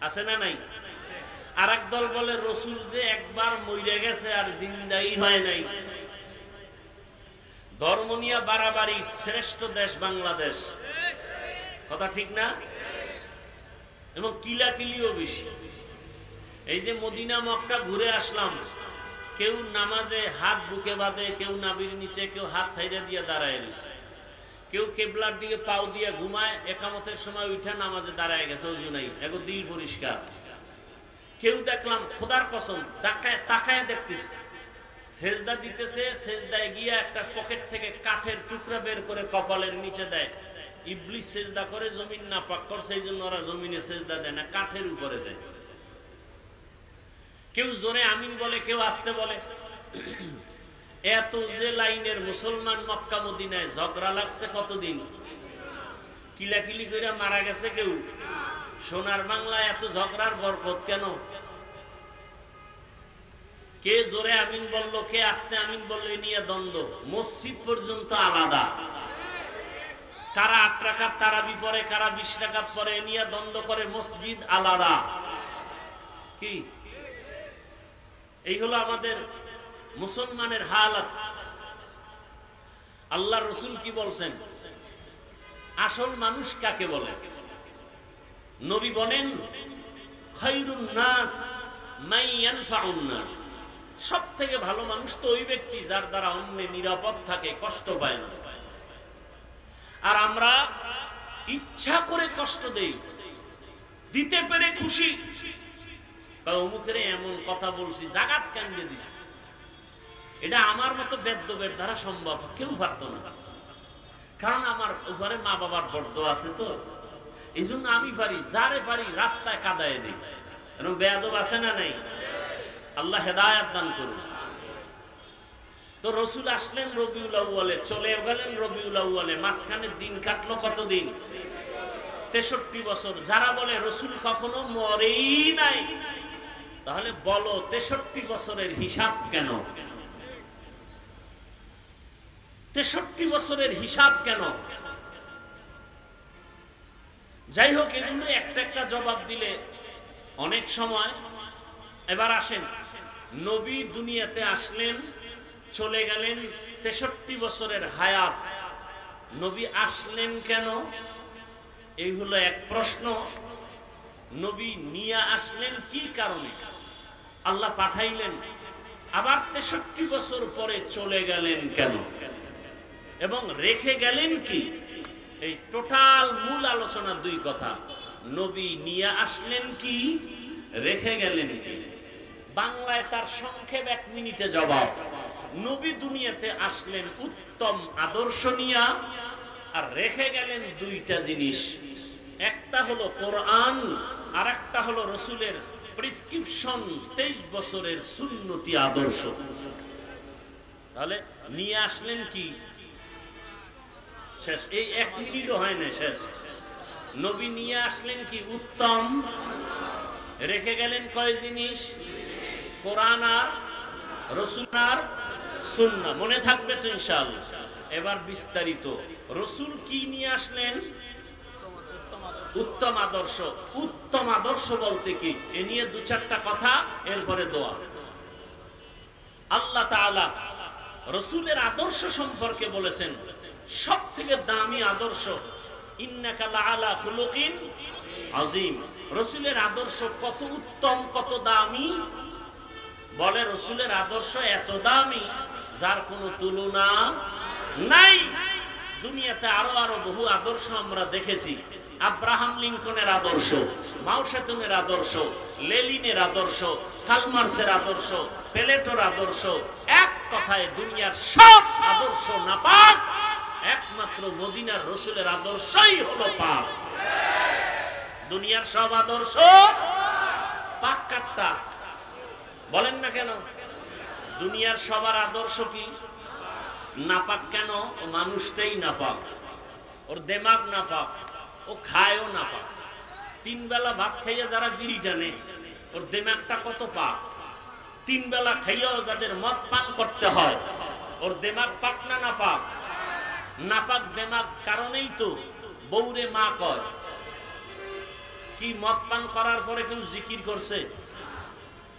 আছে না নাই? আর এক দল বলে রসুল যে একবার মরে গেছে আর জিন্দাই হয় নাই। ধর্ম নিয়ে বাড়াবাড়ি, শ্রেষ্ঠ দেশ বাংলাদেশ, কথা ঠিক না? এবং কিলাকিলিও বেশি। এই যে মদিনা মক্কা ঘুরে আসলাম, কেউ নামাজে হাত বুকে বাঁধে, কেউ নাভির নিচে, কেউ হাত সাইডে দিয়ে দাঁড়ায় রয়েছে, কেউ কেবলার দিকে পাও দিয়ে ঘুমায়, একামতের সময় উঠে নামাজে দাঁড়ায় গেছে, অজু নাই, এখন দিল পরিষ্কার। কেউ দেখলাম খোদার কসম তাকায় দেখতেছে, সেজদা দিতেছে, সেজদায় গিয়ে একটা পকেট থেকে কাঠের টুকরা বের করে কপালের নিচে দেয়। ইবলিস সেজদা করে জমিন না পাক করছে, এই জন্য ওরা জমিনে সেজদা দেয় না, কাঠের উপরে দেয়। কেউ জোরে আমিন বলে, কেউ আস্তে বলে। এত যে লাইনের মুসলমান মক্কা মদিনায় ঝগড়া লাগছে কতদিন, কিলাকিলি করে মারা গেছে কেউ। সোনার বাংলায় এত ঝগড়ার বরকত কেন? কে জোরে আমিন বললো, কে আস্তে আমিন বললো, এ নিয়ে দ্বন্দ্ব। মসজিদ পর্যন্ত আলাদা, কারা 8 রাকাত তারাবি পড়ে, কারা 20 রাকাত পড়ে, এ নিয়ে দ্বন্দ্ব করে, মসজিদ আলাদা। কি এই হলো আমাদের মুসলমানের হালাত। আল্লাহ রসুল কি বলছেন? আসল মানুষ কাকে বলে? নবী বলেন খায়রুন নাস মান ইয়ানফাউন নাস, সব থেকে ভালো মানুষ তো ওই ব্যক্তি যার দ্বারা অন্য নিরাপদ থাকে, কষ্ট পায় না। আর আমরা ইচ্ছা করে কষ্ট দেই, দিতে পেরে খুশি। অমুকের এমন কথা বলছি, জাগাত কান্দে দিছি, এটা আমার মতো বেদ্যবের দ্বারা সম্ভব কেউ পারত না। কারণ আমার উপরে মা বাবার বর্দ আছে, তো এই জন্য আমি পারি, যারে পারি রাস্তায় কাদায় দিই। এরকম বেয়াদব আছে না নাই? আল্লাহ হেদায়াত দান করুন। তো রসুল আসলেন রবিউল আউয়ালে, চলে গেলেন রবিউল আউয়ালে, মাঝখানে দিন কাটলো কতদিন? 63 বছর। যারা বলে রসুল কখনো মরেই নাই, তাহলে বলো 63 বছরের হিসাব কেন? 63 বছরের হিসাব কেন? যাই হোক, এগুলো একটা একটা জবাব দিলে অনেক সময়। এবার আসেন, নবী দুনিয়াতে আসলেন, চলে গেলেন, 63 বছরের হায়াত। নবী আসলেন কেন? এই হলো এক প্রশ্ন। নবী নিয়ে আসলেন কি কারণে? আল্লাহ পাঠাইলেন, আবার 63 বছর পরে চলে গেলেন কেন? এবং রেখে গেলেন কি? এই টোটাল মূল আলোচনা 2 কথা। নবী নিয়ে আসলেন কি, রেখে গেলেন কি? বাংলায় তার সংক্ষেপ 1 মিনিটে জবাব। নবী দুনিয়াতে আসলেন উত্তম আদর্শ নিয়া, আর রেখে গেলেন 2টা জিনিস। একটা হলো কোরআন, আর একটা হলো রসুলের প্রেসক্রিপশন, 23 বছরের সুন্নতি আদর্শ। তাহলে নিয়ে আসলেন কি? শেষ, এই 1 মিনিটও হয় না শেষ। নবী নিয়ে আসলেন কি উত্তম, রেখে গেলেন কয় জিনিস? কোরআন আর রাসূল আর সুন্নাহ। মনে থাকবে তো ইনশাআল্লাহ। এবার বিস্তারিত, রাসূল কি নিয়ে আসলেন? উত্তম আদর্শ। উত্তম আদর্শ বলতে কি, এ নিয়ে 2-4টা কথা, এরপরে দোয়া। আল্লাহ তাআলা রাসূলের আদর্শ সম্পর্কে বলেছেন সবথেকে দামি আদর্শ, ইন্নাকা লাআলা খুলুকিন আযীম। রাসূলের আদর্শ কত উত্তম, কত দামি। বলে রাসূলের আদর্শ এত দামি যার কোনো তুলনা নাই। দুনিয়াতে আরো বহু আদর্শ আমরা দেখেছি। আব্রাহাম লিঙ্কনের আদর্শ, মাও সেতুনের আদর্শ, লেনিনের আদর্শ, কালমার্সের আদর্শ, প্লেটোর আদর্শ। এক কথায় দুনিয়ার সব আদর্শ নাপাক, একমাত্র মদিনার রাসূলের আদর্শই হলো পাক। দুনিয়ার সব আদর্শ পাক। কাটটা বলেন না কেন? দুনিয়ার সবার আদর্শ কি নাপাক? কেন? ও মানুষটাই নাপাক, ওর দিমাগ নাপাক, ও খায়ও নাপাক। 3 বেলা ভাত খাইয়া যারা বিড়ি টানে, ওর দিমাগটা কত পাক। 3 বেলা খাইয়াও যাদের মদ পান করতে হয়, ওর দিমাগ পাক না নাপাক? নাপাক দিমাগ কারণেই তো বউরে মা কয়। কি মদ পান করার পরে কেউ জিকির করছে?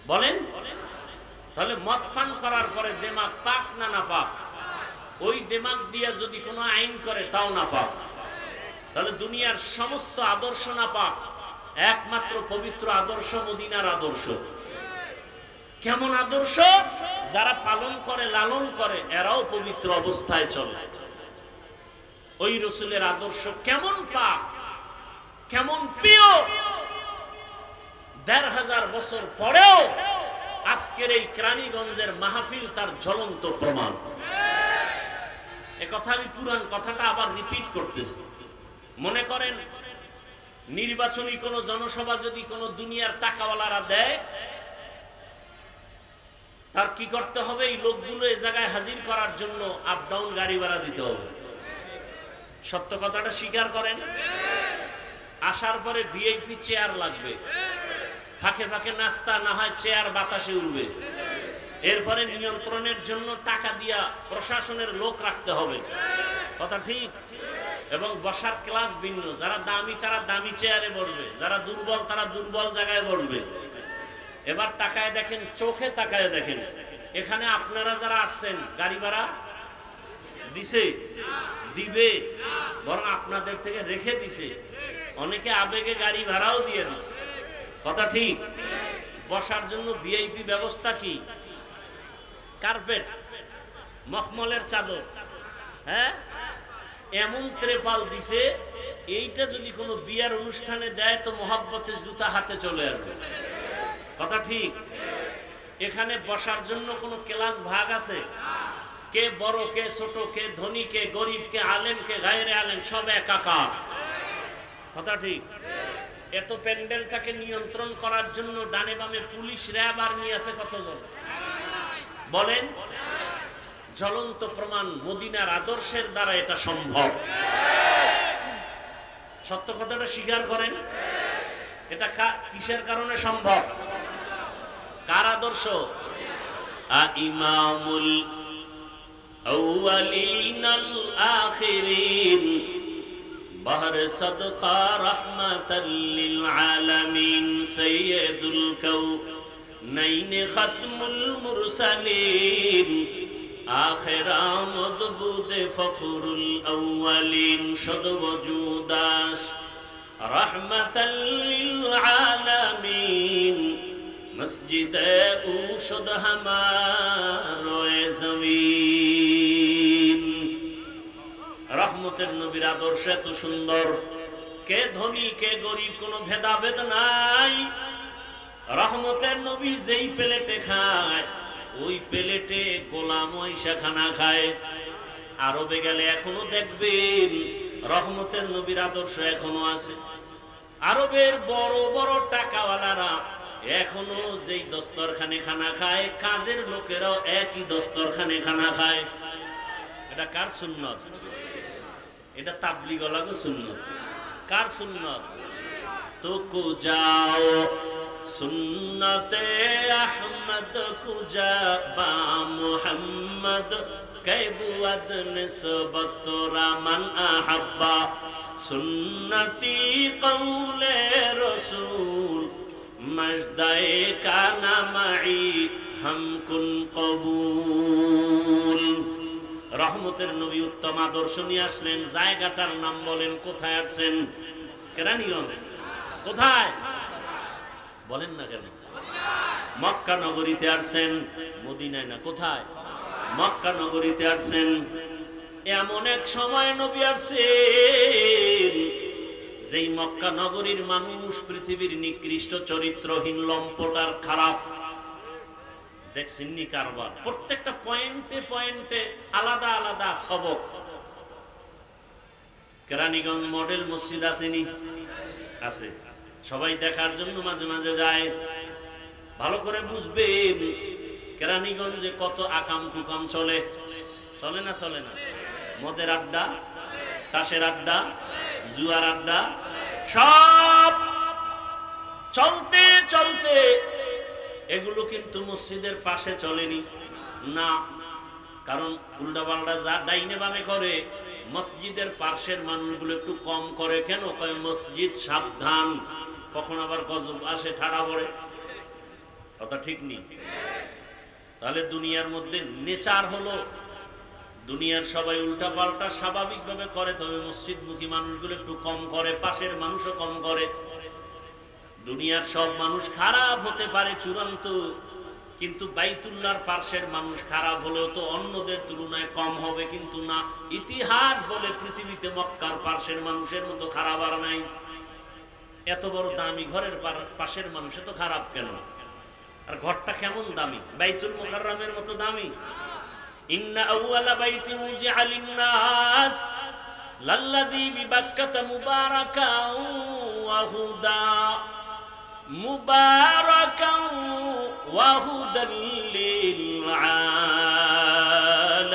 বলেন। তাহলে মদ পান করার পরে দিমাগ পাক না নাপাক? ওই দিমাগ দিয়ে যদি কোনো আইন করে তাও নাপাক। তাহলে দুনিয়ার সমস্ত আদর্শ নাপাক, একমাত্র পবিত্র আদর্শ মদিনার আদর্শ। কেমন আদর্শ? যারা পালন করে, লালন করে, এরাও পবিত্র অবস্থায় চলে। ওই রাসূলের আদর্শ কেমন পাক, কেমন প্রিয়। ১৫০০ বছর পরেও আজকের এই কেরানীগঞ্জের মাহফিল তার জ্বলন্ত প্রমাণ। একথা আমি পুরান কথাটা আবার রিপিট করতেছি। মনে করেন নির্বাচনী কোন জনসভা যদি কোন দুনিয়ার টাকাওয়ালারা দেয়, তার কি করতে হবে? এই লোকগুলো এই জায়গায় হাজির করার জন্য আপ ডাউন গাড়ি ভাড়া দিতে হবে। সত্য কথাটা স্বীকার করেন। আসার পরে ভিআইপি চেয়ার লাগবে, ফাঁকে ফাঁকে নাস্তা, না হয় চেয়ার বাতাসে উড়বে। এরপরে নিয়ন্ত্রণের জন্য টাকা দিয়া প্রশাসনের লোক রাখতে হবে। কথা ঠিক? এবং বসার ক্লাস ভিন্ন। যারা দামি তারা দামি চেয়ারে বসবে, যারা দুর্বল তারা দুর্বল জায়গায় বসবে। এবার তাকায় দেখেন, চোখে তাকায় দেখেন, এখানে আপনারা যারা আসছেন গাড়ি ভাড়া দিছে? দিবে, বরং আপনাদের থেকে রেখে দিছে। অনেকে আবেগে গাড়ি ভাড়াও দিয়ে দিছে। কথা ঠিক? বসার জন্য ভিআইপি ব্যবস্থা কি? কার্পেট, মখমলের চাদর, হ্যাঁ, এমন ত্রেপাল দিছে, এইটা যদি কোনো বিয়ার অনুষ্ঠানে দেয় তো মহব্বতে জুতা হাতে চলে আসবে। কথা ঠিক? এখানে বসার জন্য কোনো ক্লাস ভাগ আছে? কে বড়, কে ছোট, কে ধনী, কে গরিব, কে আলেম, কে গায়রে আলেম, সব একাকার। কথা ঠিক? এত প্যান্ডেলটাকে নিয়ন্ত্রণ করার জন্য ডানে বামে পুলিশ, র্যাব, আর্মি আছে কতজন? বলেন। জ্বলন্ত প্রমাণ মদিনার আদর্শের দ্বারা এটা সম্ভব। সত্য কথাটা স্বীকার করেন। এটা কিসের কারণে সম্ভব? কার আদর্শ? ইমামুল আউয়ালিন আল আখিরিন বাহর সাদকা রাহমাতাল লিল আলামিন সাইয়্যিদুল কাউনাইন খাতমুল মুরসালিন আখির আমদ বুদে ফখরুল আউয়ালিন শদ ওজুদাস রাহমাতাল লিল আলামিন মসজিদে উশদ হামারোয়ে জমিন। রহমতের নবীর আদর্শ এত সুন্দর, কে ধনী কে গরিব কোনো ভেদাভেদ নাই। রহমতের নবী যেই প্লেটে খায় ওই প্লেটে গোলাম আয়েশা খানা খায়। আরবে গেলে এখনো দেখবেন রহমতের নবীর আদর্শ এখনো আছে। আরবের বড় বড় টাকাওয়ালারা এখনো যেই দস্তরখানে খানা খায়, কাজের লোকেরাও একই দস্তরখানে খানা খায়। এটা কার সুন্নত? এটা তাবলীগ লাগো সুন্নত। কার সুন্নত? তো কুজাও সুন্নতে আহমদ কুজা বা মুহাম্মদ कैबुअद निस्बत रमन अहब्बा सुन्नती कौले रसूल मजदाए का नामाई हम कुन कबूल। রহমতের নবী উত্তম আদর্শ নিয়ে আসলেন। জায়গাটার নাম বলেন, কোথায় আসছেন? কেরানীগঞ্জ। কোথায় বলেন না কেন? মক্কা নগরীতে আসছেন, মদিনায় না। কোথায়? মক্কা নগরীতে আসছেন। এমন এক সময় নবী আসছেন যেই মক্কা নগরীর মানুষ পৃথিবীর নিকৃষ্ট চরিত্রহীন, লম্পট আর খারাপ। দেখছেন নি কারবার? প্রত্যেকটা পয়েন্টে পয়েন্টে আলাদা আলাদা সবক। কেরানীগঞ্জ মডেল মসজিদ আসেনি? আছে। সবাই দেখার জন্য মাঝে মাঝে যায়। ভালো করে বুঝবেন কেরানীগঞ্জে কত আকাম কুকাম চলে। চলে না? চলে না? মদের আড্ডা, তাসের আড্ডা, জুয়ার আড্ডা, সব চলতে চলতে এগুলো কিন্তু মসজিদের পাশে চলেনি না। কারণ উল্টাপাল্টা যা ডাইনে বামে করে মসজিদের পাশের মানুষগুলো একটু কম করে। কেন কয়? মসজিদ সাবধান, কখন আবার গজব আসে, ঠাড়া পড়ে। কথা ঠিক নেই। তাহলে দুনিয়ার মধ্যে নেচার হলো দুনিয়ার সবাই উল্টা পাল্টা স্বাভাবিকভাবে করে, তবে মসজিদমুখী মানুষগুলো একটু কম করে, পাশের মানুষও কম করে। দুনিয়ার সব মানুষ খারাপ হতে পারে চূড়ান্ত, কিন্তু বাইতুল্লাহর পাশের মানুষ খারাপ হলেও তো অন্যদের তুলনায় কম হবে, কিন্তু না। ইতিহাস বলে পৃথিবীতে মক্কার পাশের মানুষের মতো খারাপ আর নাই। এত বড় দামি ঘরের পাশের মানুষ এত খারাপ কেন? আর ঘরটা কেমন দামি? বাইতুল মুকাররমের মতো দামি। ইন্না আউয়ালা বাইতিন উযিআ লিন-নাস লাল্লাযী বিবাক্কাতা মুবারাকান ওয়া হুদা মুবারাকান ওয়া হুদাল লিল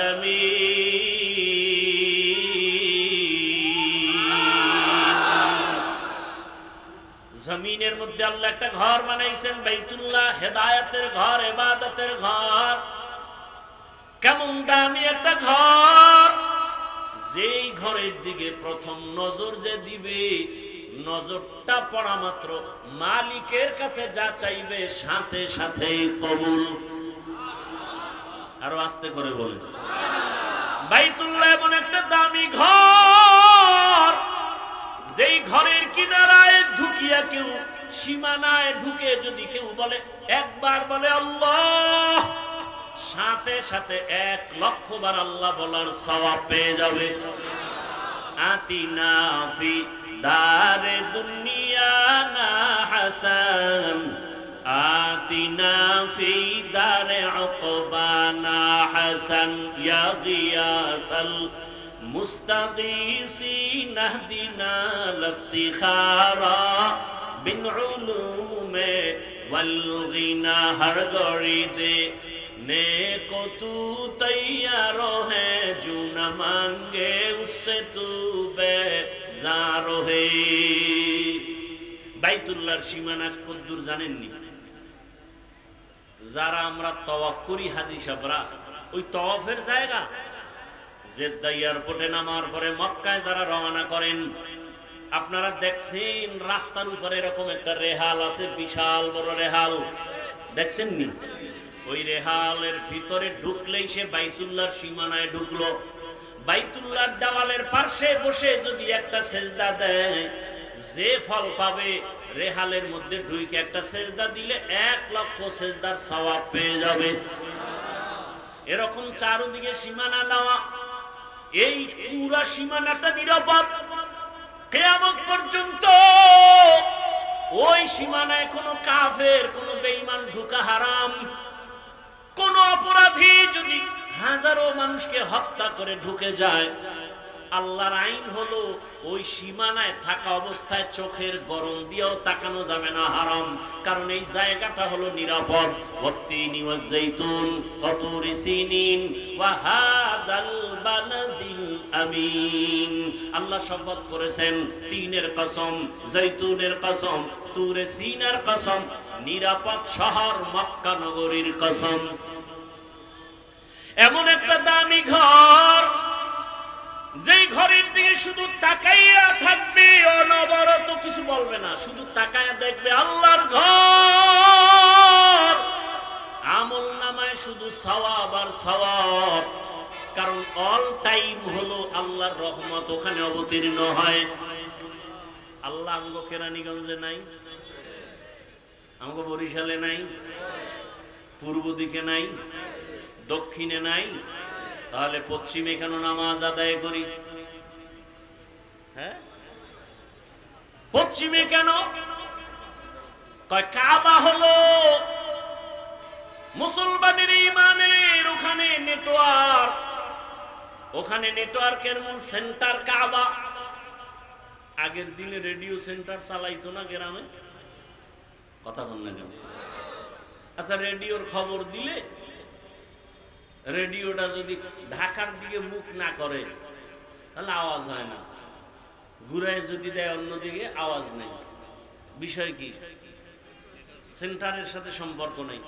আলামিন। জমিনের মধ্যে আল্লাহ একটা ঘর বানাইছেন, বাইতুল্লাহ, হেদায়েতের ঘর, ইবাদতের ঘর। কেমন দামি একটা ঘর! যেই ঘরের দিকে প্রথম নজর যে দিবে, নজরটা পড়া মাত্র মালিকের কাছে যা চাইবে সাথে সাথে কবুল। আরো আস্তে করে বলেন। বাইতুল্লাহ এমন একটা দামি ঘর, যেই ঘরের কিনারায় ঢুকিয়া কেউ, সীমানায় ঢুকে যদি কেউ বলে, একবার বলে আল্লাহ, সাথে সাথে 1,00,000 বার আল্লাহ বলার সওয়াব পেয়ে যাবে। আতিনা ফি দারে দুনিয়া না হাসান, আতিনা ফি দারে উকবানা হাসান, ইয়া গিয়াসাল মুস্তাগীসিন আহদিনা লফতিখারা বিন উলুমে ওয়াল গিনা। হর গড়ি দে नेको तू तैयार है, जो न मांगे उससे तू बेजार है। বাইতুল্লাহর সীমানা কদ্দুর জানেননি? যারা আমরা তওয়াফ করি হাজী সাহেবরা, ওই তওয়াফের জায়গা জেদ্দা এয়ারপোর্টে নামার পরে মক্কায় যারা রওনা করেন, আপনারা দেখছেন রাস্তার উপরে এরকম একটা রেহাল আছে, বিশাল বড় রেহাল। দেখছেন নি? ওই রেহালের ভিতরে ঢুকলেই সে বাইতুল্লাহর সীমানায় ঢুকলো। বাইতুল্লাহর দেওয়ালের পাশে বসে যদি একটা সেজদা দেয়, যে ফল পাবে, রেহালের মধ্যে ঢুকে একটা সেজদা দিলে 1,00,000 সেজদার সওয়াব পেয়ে যাবে। এরকম চারদিকে সীমানা দেওয়া। এই পুরা সীমানাটা নিরাপদ কিয়ামত পর্যন্ত। ওই সীমানায় কোনো কাফের, কোনো বেঈমান ঢুকা হারাম। কোন অপরাধী যদি হাজারো মানুষকে হত্যা করে ঢুকে যায়, আল্লাহর আইন হলো ওই সীমানায় থাকা অবস্থায় চোখের গরম দিয়েও তাকানো যাবে না, হারাম। কারণ এই জায়গাটা হলো নিরাপদ। ওয়াত্তিনি ওয়াজ-যাইতুন ওয়া তুরি সিনিন ওয়া হাদাল বালাদিল আমিন। আল্লাহ শপথ করেছেন তিনের কসম, জৈতুনের কসম, তুরে সিনার কসম, নিরাপদ শহর মক্কা নগরীর কসম। এমন একটা দামি ঘর, যেই ঘরের দিকে শুধু তাকাইয়া থাকবে, অনবরত কিছু বলবে না, শুধু তাকাইয়া দেখবে আল্লাহর ঘর। আমল নামায় শুধু সওয়াব আর সওয়াব, কারণ অল টাইম হলো আল্লাহর রহমত ওখানে অবতীর্ণ হয়। আল্লাহ আমগো কেরানীগঞ্জে নাই, আমগো বরিশালে নাই, পূর্ব দিকে নাই, দক্ষিণে নাই, তাহলে পশ্চিমে কেন নামাজ আদায় করি? হ্যাঁ, পশ্চিমে কেন? কাবা হলো মুসলমানের ইমানের ওখানে নেটওয়ার্ক, ওখানে নেটওয়ার্কের মূল সেন্টার কাবা। আগের দিনে রেডিও সেন্টার চালাইতো না গ্রামে, কথা বল না কেন? আচ্ছা, রেডিওর খবর দিলে রেডিওটা যদি ঢাকার দিকে মুখ না করে তাহলে আওয়াজ হয় না, ঘুরায় যদি দেয় অন্যদিকে আওয়াজ নেই। বিষয় কি? সেন্টারের সাথে সম্পর্ক নেই।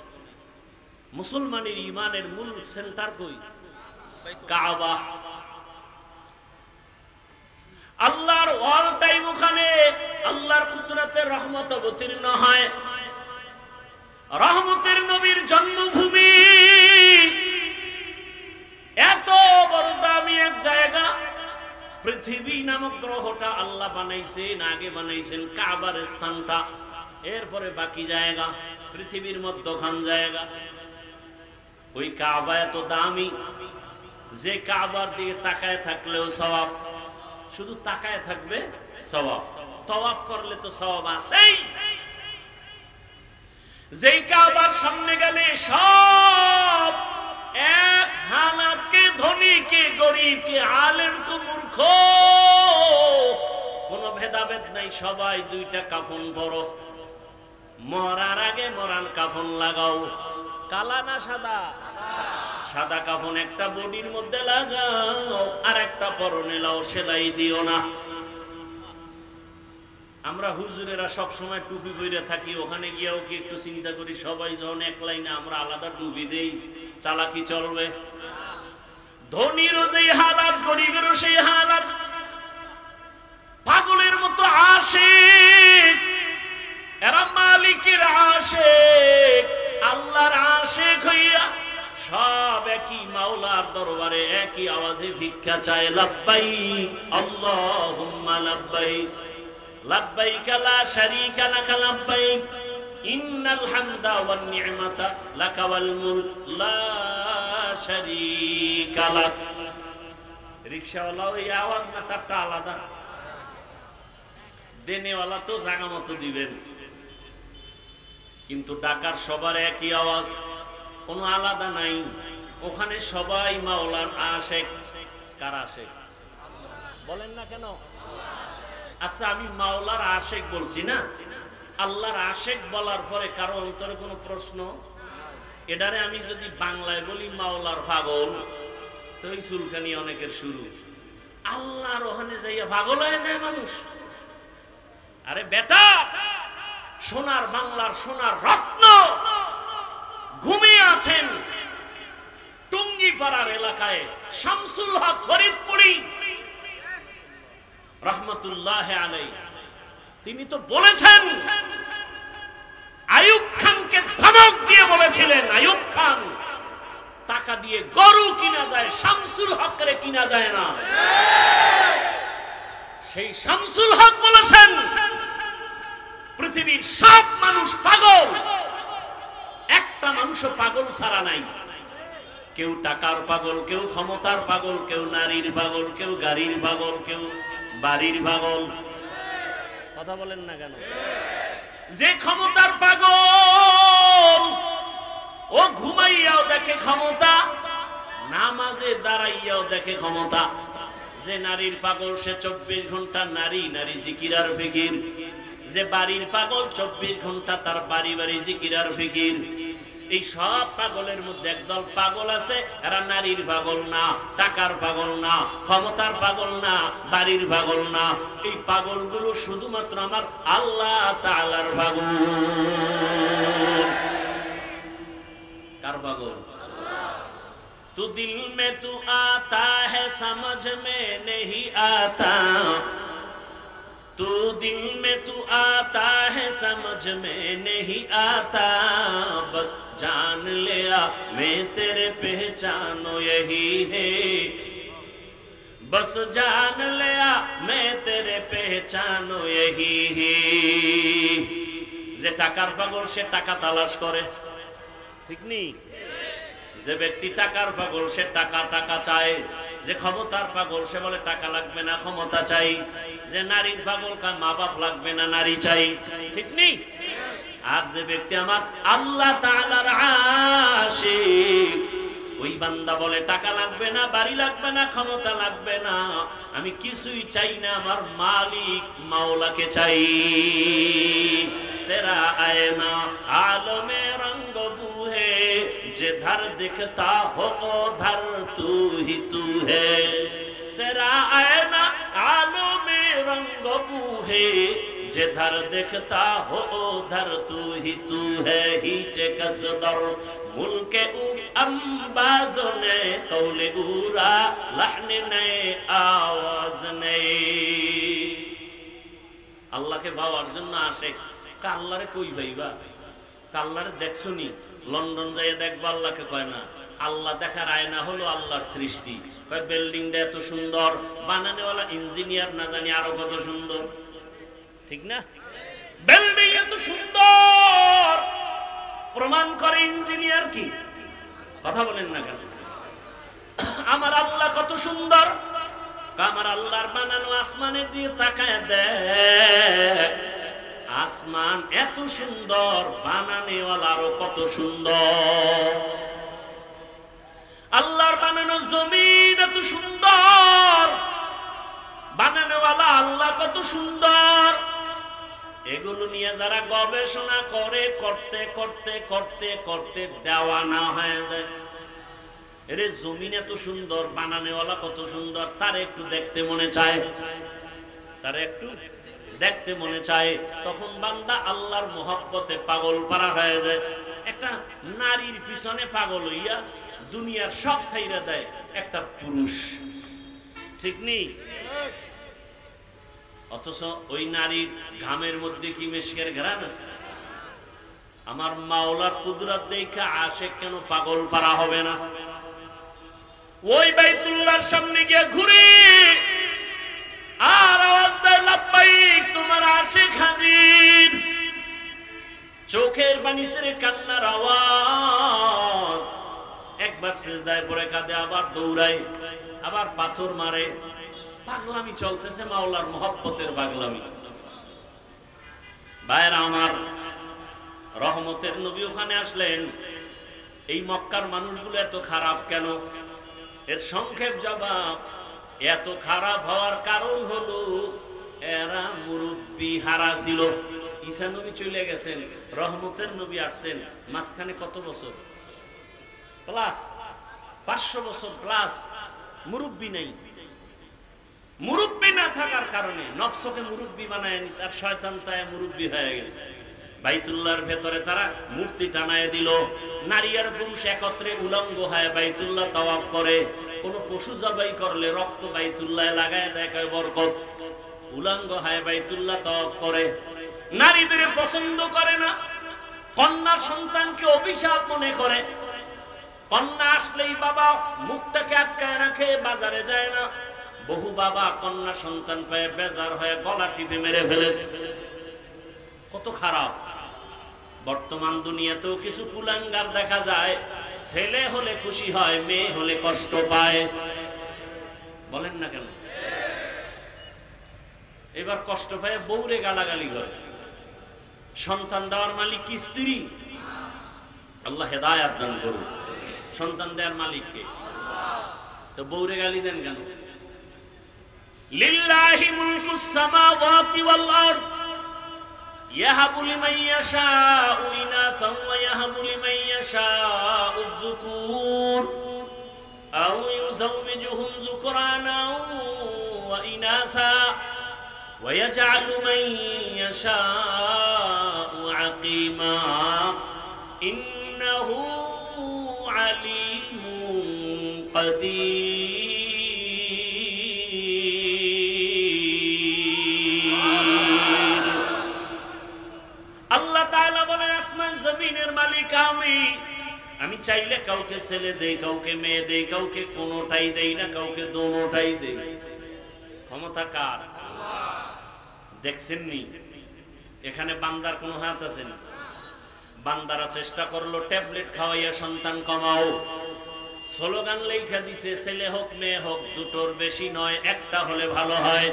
মুসলমানের ইমানের মূল সেন্টার কই? কাবা। আল্লাহর অল টাইম ওখানে আল্লাহর কুদরতের রহমত অবতীর্ণ হয়। রহমতের নবীর জন্মভূমি, এত বড় দামি এক জায়গা। পৃথিবী নামক গ্রহটা আল্লাহ বানাইছেন, আগে বানাইছেন কাবার স্থানটা, এরপরে বাকি জায়গা পৃথিবীর মধ্যখান জায়গা। ওই কাবা এত দামি যে কাবার দিকে তাকায় থাকলেও সওয়াব, শুধু তাকায় থাকবে সওয়াব, তওয়াফ করলে তো সওয়াব আছেই। যেই কাবার সামনে গেলে সব এক হালাতকে, ধনীকে, গরিবকে, আলেমকে, মূর্খ, কোনো ভেদাভেদ নাই, সবাই দুইটা কাফন পরো। মরার আগে মরার কাফন লাগাও। কালা না সাদা? সাদা কাফন একটা বডির মধ্যে লাগাও, আর একটা পরনে লাও, সেলাই দিও না। আমরা হুজুরেরা সব সময় টুপি পরে থাকি, ওখানে গিয়েও কি একটু চিন্তা করি, সবাই যখন এক লাইনে আমরা আলাদা টুপি দেই, চালাকি চলবে? ধনীরও যেই হালাত, গরিবেরও সেই হালাত। পাগলের মতো আশিক, এরা মালিকের আশিক, আল্লাহর আশিক হইয়া সব একই মাওলার দরবারে একই আওয়াজে ভিক্ষা চায়, লাব্বাইক আল্লাহুম্মা লাব্বাইক, লাব্বাইক লা শারীকা লাকা লাব্বাইক, ইন্নাল হামদা ওয়ান নি'মাতা লাকা ওয়াল মুলক লা শারীকা লাক। রিকশাওয়ালা ওই আওয়াজ না, তারটা আলাদা। দেনেওয়ালা তো জায়গা মতো দিবেন, কিন্তু ডাকার সবার একই আওয়াজ, কোনো আলাদা নাই। ওখানে সবাই মাওলার আশিক। কার আশিক বলেন না কেন? আচ্ছা, আমি মাওলার আশিক বলছি না, আল্লাহর আশিক বলার পরে কারো অন্তরে কোনো প্রশ্ন? এটারে আমি যদি বাংলায় বলি মাওলার পাগল, তো এই চুলকানি অনেকের শুরু। আল্লাহর ওখানে যাইয়া পাগল হয়ে যায় মানুষ। আরে বেটা, সোনার বাংলার সোনার রত্ন ঘুমিয়ে আছেন টুঙ্গিপাড়ার এলাকায় শামসুল হক ফরিদপুরি রহমতুল্লাহ আলাইহি। তিনি তো বলেছেন, আইয়ুব খানকে ধমক দিয়ে বলেছিলেন, আইয়ুব খান, টাকা দিয়ে গরু কিনা যায়, শামসুল হকরে কিনা যায় না। সেই শামসুল হক বলেছেন, পৃথিবীর সব মানুষ পাগল, একটা মানুষও পাগল ছাড়া নাই। কেউ টাকার পাগল, কেউ ক্ষমতার পাগল, কেউ নারীর পাগল, কেউ গাড়ির পাগল, কেউ বাড়ির পাগল। কথা বলেন না কেন? যে ক্ষমতার পাগল, ও ঘুমাইয়াও দেখে ক্ষমতা, নামাজে দাঁড়াইয়াও দেখে ক্ষমতা। যে নারীর পাগল সে 24 ঘন্টা নারী নারী জিকির আর ফিকির, যে বাড়ির পাগল 24 ঘন্টা তার বাড়ি বাড়ি জিকির আর ফিকির। এই সব পাগলের মধ্যে একদল পাগল আছে, এরা নারীর পাগল না, টাকার পাগল না, ক্ষমতার পাগল না, বাড়ির পাগল না। এই পাগলগুলো শুধুমাত্র আমার আল্লাহ তাআলার পাগল। কার পাগল? तू दिल में तू आता है समझ में नहीं आता, तू दिल में तू आता है समझ में नहीं आता, बस जान लिया मैं तेरे पहचानो यही है, बस जान लिया मैं तेरे पहचानो यही है। যে টাকার পাগল সে টাকা তালাশ করে, ঠিক নেই? যে ব্যক্তি টাকার পাগল সে টাকা টাকা চায়, যে ক্ষমতার পাগল সে বলে টাকা লাগবে না ক্ষমতা চাই, যে নারীর পাগল কার মা বাপ লাগবে না নারী চাই, ঠিক নেই? আর যে ব্যক্তি আমার আল্লাহ তাআলার আশিক, ওই বান্দা বলে টাকা লাগবে না, বাড়ি লাগবে না, ক্ষমতা লাগবে না, আমি কিছুই চাই না, আমার মালিক মাওলাকে চাই। तेरा आईना आलमे रंग बूहे, जिधर दिखता हो उधर तू ही तू है, तेरा आईना आलमे रंग बूहे, जिधर दिखता हो उधर तू ही तू है, हीचे कसदर मुल्के अंबाजों ने कौले उरा लहने नए आवाज नए। अल्लाह के बावर जन्ना आशिक আল্লাহরে কই ভাইবা, আল্লাহরে দেখছনি? লন্ডন যাইয়া দেখবা আল্লাহকে কয় না। আল্লাহ দেখার আয়না হলো আল্লাহর সৃষ্টি। কয় বিল্ডিংটা এত সুন্দর, বানানোওয়ালা ইঞ্জিনিয়ার না জানি আরো কত সুন্দর, ঠিক না? বিল্ডিং এত সুন্দর প্রমাণ করে ইঞ্জিনিয়ার কি? কথা বলেন না কেন? আমার আল্লাহ কত সুন্দর, আমার আল্লাহর বানানো আসমানের দিয়ে তাকায় দেখ, আসমান এত সুন্দর, বানানেওয়ালারও কত সুন্দর। আল্লাহর বানানো জমিন এত সুন্দর, বানানেওয়ালা আল্লাহ কত সুন্দর। এগুলো নিয়ে যারা গবেষণা করে, করতে করতে করতে করতে দেওয়ানা হয়ে যায়। এরে জমিন এত সুন্দর, বানানেওয়ালা কত সুন্দর, তার একটু দেখতে মনে চায়, তার একটু দেখতে মনে চায়। তখন বান্দা আল্লাহর মোহাব্বতে পাগল পারা হয়ে যায়। একটা নারীর পিছনে পাগল হইয়া দুনিয়ার সব ছাইরা দেয় একটা পুরুষ, ঠিক নেই? অথচ ওই নারীর ঘামের মধ্যে কি মেশকের ঘ্রাণ আছে? আমার মাওলার কুদরত দেখা আশিক কেন পাগল পারা হবে না? ওই বাইতুল্লাহর সামনে গিয়ে ঘুরে আর আওয়াজ দেয় লাব্বাইক, তোমার আশিক হাজির। চোখের পানি ছেড়ে কান্নার আওয়াজ। একবার সিজদায় পড়ে কাঁদে, আবার দৌড়ায়, আবার পাথর মারে। পাগলামি চলতেছে, মাওলার মহব্বতের পাগলামি। ভাইরা আমার, রহমতের নবী ওখানে আসলেন। এই মক্কার মানুষগুলো এত খারাপ কেন? এর সংক্ষেপ জবাব, এত খারাপ হওয়ার কারণ হলো এরা মুরব্বি হারা ছিল। ঈসা নবী চলে গেছেন, রহমতের নবী আসছেন, মাঝখানে কত বছর প্লাস? 500 বছর প্লাস। মুরব্বি নেই। মুরব্বি না থাকার কারণে নফসকে মুরব্বি বানায় নিছে, আর শয়তান তাই মুরব্বি হয়ে গেছে। বাইতুল্লাহর ভেতরে তারা মূর্তি টানায় দিল। নারী আর পুরুষ একত্রে উলঙ্গ হয়ে বাইতুল্লাহ তাওয়াফ করে। কোন পশু জবাই করলে রক্ত বাইতুল্লাহ লাগায় দেখায় বরকত। উলঙ্গ হয়ে বাইতুল্লাহ তাওয়াফ করে। নারীদের পছন্দ করে না, কন্যা সন্তানকে অভিশাপ মনে করে। কন্যা আসলেই বাবা মুখটাকে আটকায় রাখে, বাজারে যায় না। বহু বাবা কন্যা সন্তান পেয়ে বেজার হয়ে গলা টিপে মেরে ফেলেছে। কত খারাপ! বর্তমান দুনিয়াতেও কিছু কুলাঙ্গার দেখা যায়, ছেলে হলে খুশি হয়, মেয়ে হলে কষ্ট পায়। বলেন না কেন? এবার কষ্ট পায় বউরে গালাগালি করে। সন্তান দেওয়ার মালিক কি স্ত্রী? আল্লাহ হেদায়েত দান করুন। সন্তান দেওয়ার মালিক কে? তো বউরে গালি দেন কেন? লিল্লাহি মুলকুস সামাওয়াতি ওয়াল আরদ ইয়াহাবু লিমান ইয়াশাউ ইনাসান ওয়া ইয়াহাবু লিমান ইয়াশাউ যুকুর আও ইউযাওবিজুহুম যুকরানাও ওয়া ইনাসা ওয়া ইয়াজআলু মান ইয়াশাউ আকিমা ইন্নাহু আলিমুন কাদির। আল্লাহ তাআলা বলেন আসমান জমিনের মালিক আমি চাইলে কাউকে ছেলে দেই, কাউকে মেয়ে দেই, কাউকে কোনোটাই দেই না, কাউকে দোনোটাই দেই। ক্ষমতা কার? দেখছেন নি এখানে বান্দার কোনো হাত আছে না? বান্দারা চেষ্টা করলো ট্যাবলেট খাওয়াইয়া সন্তান কমাও, স্লোগান লেখা দিছে ছেলে হোক মেয়ে হোক দুটোর বেশি নয়, একটা হলে ভালো হয়,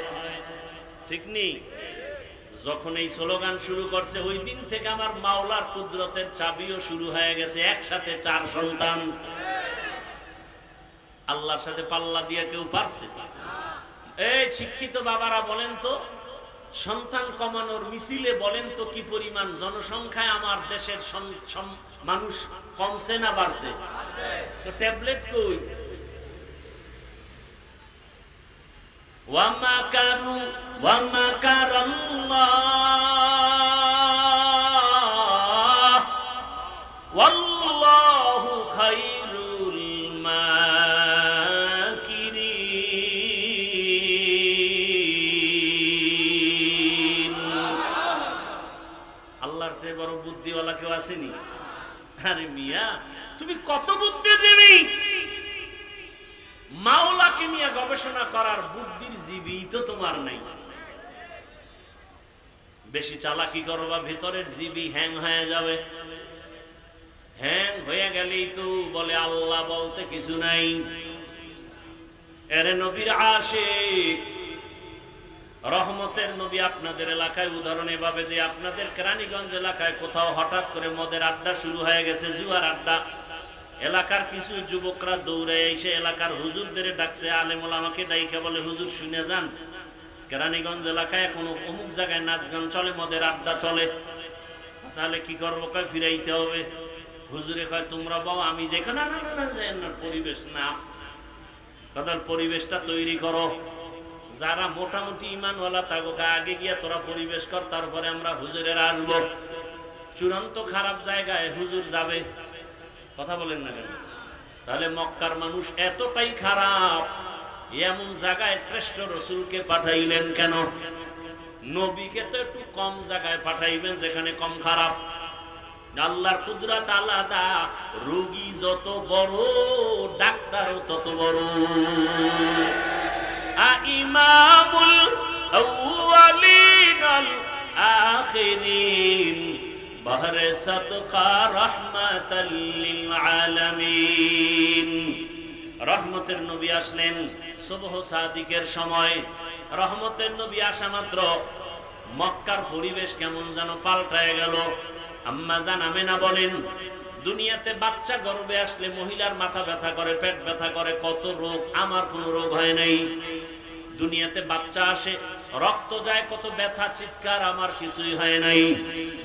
ঠিক নেই? যখন এই স্লোগান শুরু করছে ওই দিন থেকে আমার মাওলার কুদরতের চাবিও শুরু হয়ে গেছে, একসাথে 4 সন্তান। আল্লাহর সাথে পাল্লা দিয়ে কেউ পারছে? এই শিক্ষিত বাবারা বলেন তো, সন্তান কমানোর মিছিলে বলেন তো কি পরিমাণ জনসংখ্যায় আমার দেশের মানুষ কমছে না বাড়ছে? তো ট্যাবলেট কই? ওয়ামাকারু ওয়ামাকারাল্লাহ ওয়াল্লাহু খায়রুল মাকিরিন। আল্লাহর চেয়ে বড় বুদ্ধিওয়ালা কেউ আসেনি? আরে মিয়া তুমি কত বুদ্ধিজীবী! মাওলাকে নিয়ে গবেষণা করার বুদ্ধির জীবী তো তোমার নাই। বেশি চালাকি করবা ভেতরের জীবী হ্যাং হয়ে যাবে। হ্যাং হয়ে গেলেই তো বলে আল্লাহ বলতে কিছু নাই। এরে নবীর আশিক, রহমতের নবী আপনাদের এলাকায় উদাহরণ এভাবে দিয়ে, আপনাদের কেরানীগঞ্জ এলাকায় কোথাও হঠাৎ করে মদের আড্ডা শুরু হয়ে গেছে, জুয়ার আড্ডা। এলাকার কিছু যুবকরা দৌড়ে এসে এলাকার হুজুরদের ডাকছে, আলেম ওলামাকে ডাইকে বলে হুজুর শুনে যান, কেরানীগঞ্জ এলাকায় কোনো অমুক জায়গায় নাচ গান চলে, মদের আড্ডা চলে, তাহলে কি করবো? কয় ফিরাইতে হবে। হুজুরে কয় তোমরা বাবা আমি যেখানে না পরিবেশ না, তাদের পরিবেশটা তৈরি করো। যারা মোটামুটি ইমানওয়ালা তাকে আগে গিয়া তোরা পরিবেশ কর, তারপরে আমরা হুজুরের আসবো। চূড়ান্ত খারাপ জায়গায় হুজুর যাবে? কথা বলেন না কেন? তাহলে মক্কার মানুষ এতটাই খারাপ, এমন জায়গায় শ্রেষ্ঠ রসুলকে পাঠাইলেন কেন? নবীকে তো একটু কম জায়গায় পাঠাইবেন যেখানে কম খারাপ। আল্লাহর কুদরত আলাদা, রোগী যত বড় ডাক্তারও তত বড়। ইমামুল আউয়ালিন আল আখিরিন বাহরে সাদকা রাহমাতাল লিল আলামিন। রহমতের নবী আসলেন সুবহ সাদিকের সময়। রহমতের নবী আসা মাত্র মক্কার পরিবেশ কেমন যেন পাল্টায় গেল। আম্মা জান আমেনা বলেন, দুনিয়াতে বাচ্চা গর্ভে আসলে মহিলার মাথা ব্যথা করে, পেট ব্যথা করে, কত রোগ, আমার কোনো রোগ হয় নাই। দুনিয়াতে বাচ্চা আসে, রক্ত যায়, কত ব্যথা চিৎকার, আমার কিছুই হয় নাই।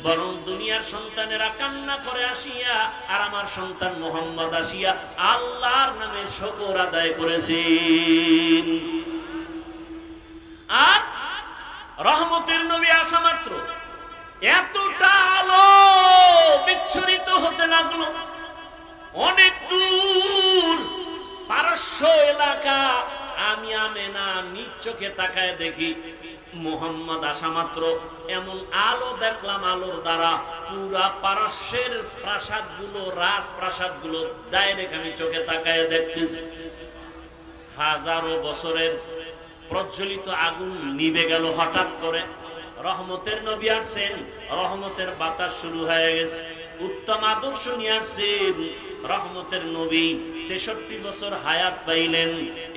বরং দুনিয়ার সন্তানেরা কান্না করে আসিয়া, আর আমার সন্তান মুহাম্মদ আসিয়া আল্লাহর নামে শুকর আদায় করেছেন। আর রহমতের নবী আসা মাত্র এতটা আলো বিচ্ছুরিত হতে লাগলো, অনেক দূর পারস্য এলাকা। আমি আমেনা নিজ চোখে তাকায় দেখি মুহাম্মদ আসা মাত্র এমন আলো দেখলাম, আলোর দ্বারা পুরা পারস্যের প্রাসাদগুলো, রাজপ্রাসাদগুলো ডাইরেক্ট আমি চোখে তাকায় দেখতেছি। হাজারো বছরের প্রজ্বলিত আগুন নিভে গেল হঠাৎ করে। রহমতের নবী আসছেন, রহমতের বাতাস শুরু হয়ে গেছে, উত্তম আদর্শ নিয়ে আসছেন। রহমতের নবী 63 বছর হায়াত পাইলেন।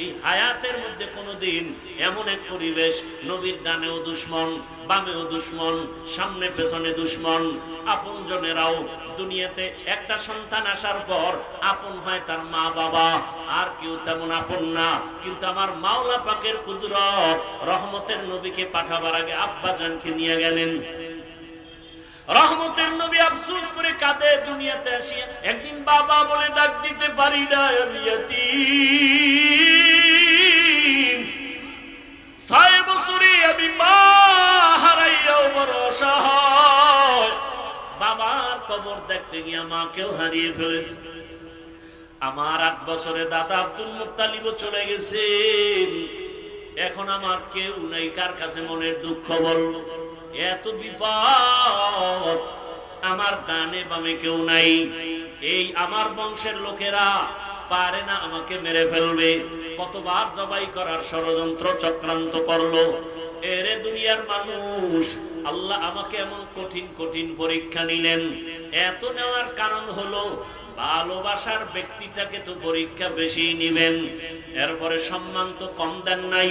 এই হায়াতের মধ্যে কোনোদিন এমন এক পরিবেশ, নবীর ডানেও দুশমন, বামেও দুশমন, সামনে পেছনে দুশমন, আপনজনেরাও। দুনিয়াতে একটা সন্তান আসার পর আপন হয় তার মা বাবা, আর কেউ তেমন আপন না। কিন্তু আমার মাওলা পাকের কুদরত, রহমতের নবীকে পাঠাবার আগে আব্বা জানকে নিয়ে গেলেন। রহমতের নবী আফসোস করে কাঁদে দুনিয়াতে আসিয়া, একদিন বাবা বলে ডাক দিতে পারি না, আমি ইয়াতীম। 6 বছরে আমি মা হারাইয়াও বড় অসহায়। বাবার কবর দেখতে গিয়া মাকেও হারিয়ে ফেলেছে। আমার 8 বছরে দাদা আব্দুল মুত্তালিবও চলে গেছেন। এখন আমার কেউ নাই, কার কাছে মনের দুঃখ বলল? এত বিপদ, আমার ডানে বামে কেউ নাই। এই আমার বংশের লোকেরা পারে না, আমাকে মেরে ফেলবে। কতবার জবাই করার ষড়যন্ত্র চক্রান্ত করলো। এরে দুনিয়ার মানুষ, আল্লাহ আমাকে এমন কঠিন কঠিন পরীক্ষা নিলেন। এত নেওয়ার কারণ হলো ভালোবাসার ব্যক্তিটাকে তো পরীক্ষা বেশি নিবেন, এরপরে সম্মান তো কম দেন নাই।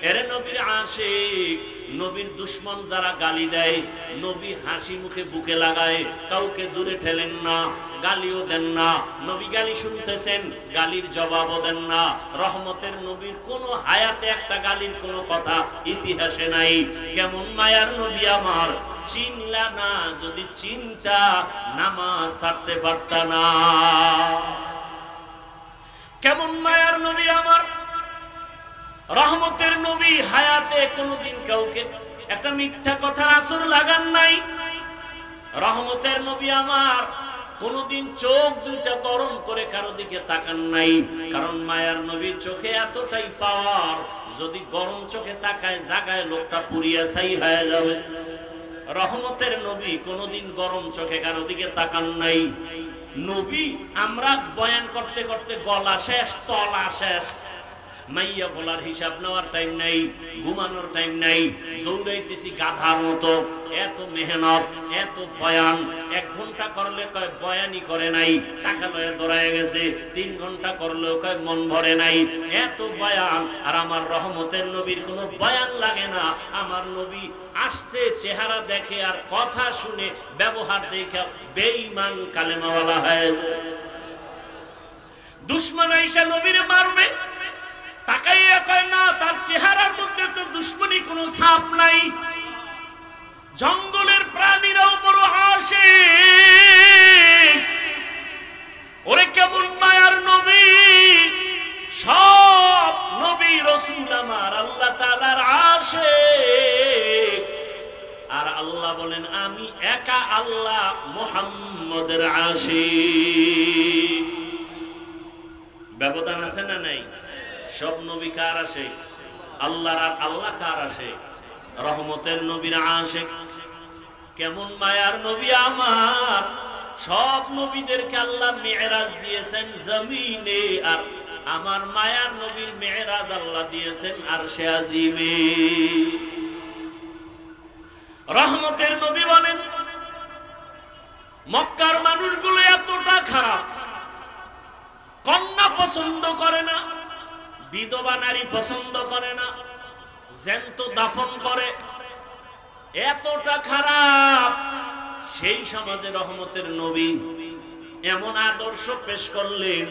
এরে নবীর আশিক, নবীর দুশ্মন যারা গালি দেয়, নবী হাসি মুখে বুকে লাগায়, কাউকে দূরে ঠেলেন না, গালিও দেন না। নবী গালি শুনতেছেন, গালির জবাবও দেন না। রহমতের নবীর কোনো হায়াতে একটা গালির কোনো কথা ইতিহাসে নাই। কেমন মায়ার নবী আমার, চিনলা না, যদি চিন্তা নামাজ ছাড়তে পারতা না। কেমন মায়ার নবী আমার, রহমতের নবী হায়াতে কোনোদিন কাউকে একটা মিথ্যা কথার আসর লাগান নাই। রহমতের নবী আমার কোনোদিন চোখ দুইটা গরম করে কারো দিকে তাকান নাই। কারণ মায়ার নবীর চোখে এতটাই পাওয়ার, যদি গরম চোখে তাকায় জাগায় লোকটা পুড়িয়া ছাই হয়ে যাবে। রহমতের নবী কোনোদিন গরম চোখে কারো দিকে তাকান নাই। নবী আমরা বয়ান করতে করতে গলা শেষ, তলা শেষ, মাইয়া বলার হিসাব নেওয়ার টাইম নাই, ঘুমানোর টাইম নাই, দৌড়াইতেছি গাধার মতো। এত মেহনত, এত বয়ান। 1 ঘন্টা করলে কয় বয়ানই করে নাই, টাকা লয়ে দৌড়ায় গেছে। 3 ঘন্টা করলেও কয় মন ভরে নাই, এত বয়ান। আর আমার রহমতের নবীর কোনো বয়ান লাগে না। আমার নবী আসছে, চেহারা দেখে আর কথা শুনে, ব্যবহার দেখে বেঈমান কালেমাওয়ালা হয়। দুশমন আইসা নবীরে মারবে, তাকাইয়া কয় না, তার চেহারার মধ্যে তো দুশ্মনী কোনো ছাপ নাই। জঙ্গলের প্রাণীরাও বড় আশিক। ওরে কেমন মায়ার নবী, সব নবী রাসূল আমার আল্লাহ তাআলার আশিক। আর আল্লাহ বলেন আমি একা আল্লাহ মুহাম্মদের আশিক। ব্যবধান আছে না নাই? সব নবী কার আশিক? আল্লাহর। আর আল্লাহ কার আশিক? রহমতের নবীর আশিক। কেমন মায়ার নবী আমার, সব নবীদেরকে আল্লাহ মেরাজ দিয়েছেন জমিনে, আর আমার মায়ার নবীর মেরাজ আল্লাহ দিয়েছেন আরশে আজিমে। রহমতের নবী বলেন মক্কার মানুষগুলো এতটা খারাপ, কন্যা পছন্দ করে না, বিধবা নারী পছন্দ করে না, জ্যান্ত দাফন করে, এতটা খারাপ। সেই সমাজে রহমতের নবী এমন আদর্শ পেশ করলেন,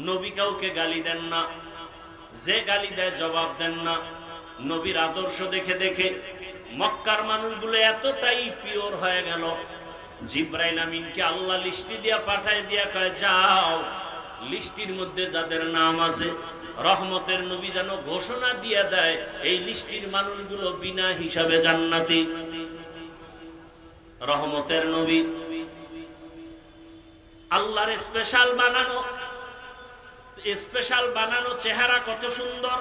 নবী কাউকে গালি দেন না, যে গালি দেয় জবাব দেন না। নবীর আদর্শ দেখে দেখে মক্কার মানুষগুলো এতটাই পিওর হয়ে গেল, জিব্রাইল আমিনকে আল্লাহ লিস্টি দিয়া পাঠায় দিয়া কয় যাও, লিস্টির মধ্যে যাদের নাম আছে রহমতের নবী যেন ঘোষণা দিয়ে দেয় এই লিস্টির মানুষগুলো বিনা হিসাবে জান্নাতি। রহমতের নবী আল্লাহর স্পেশাল বানানো চেহারা কত সুন্দর।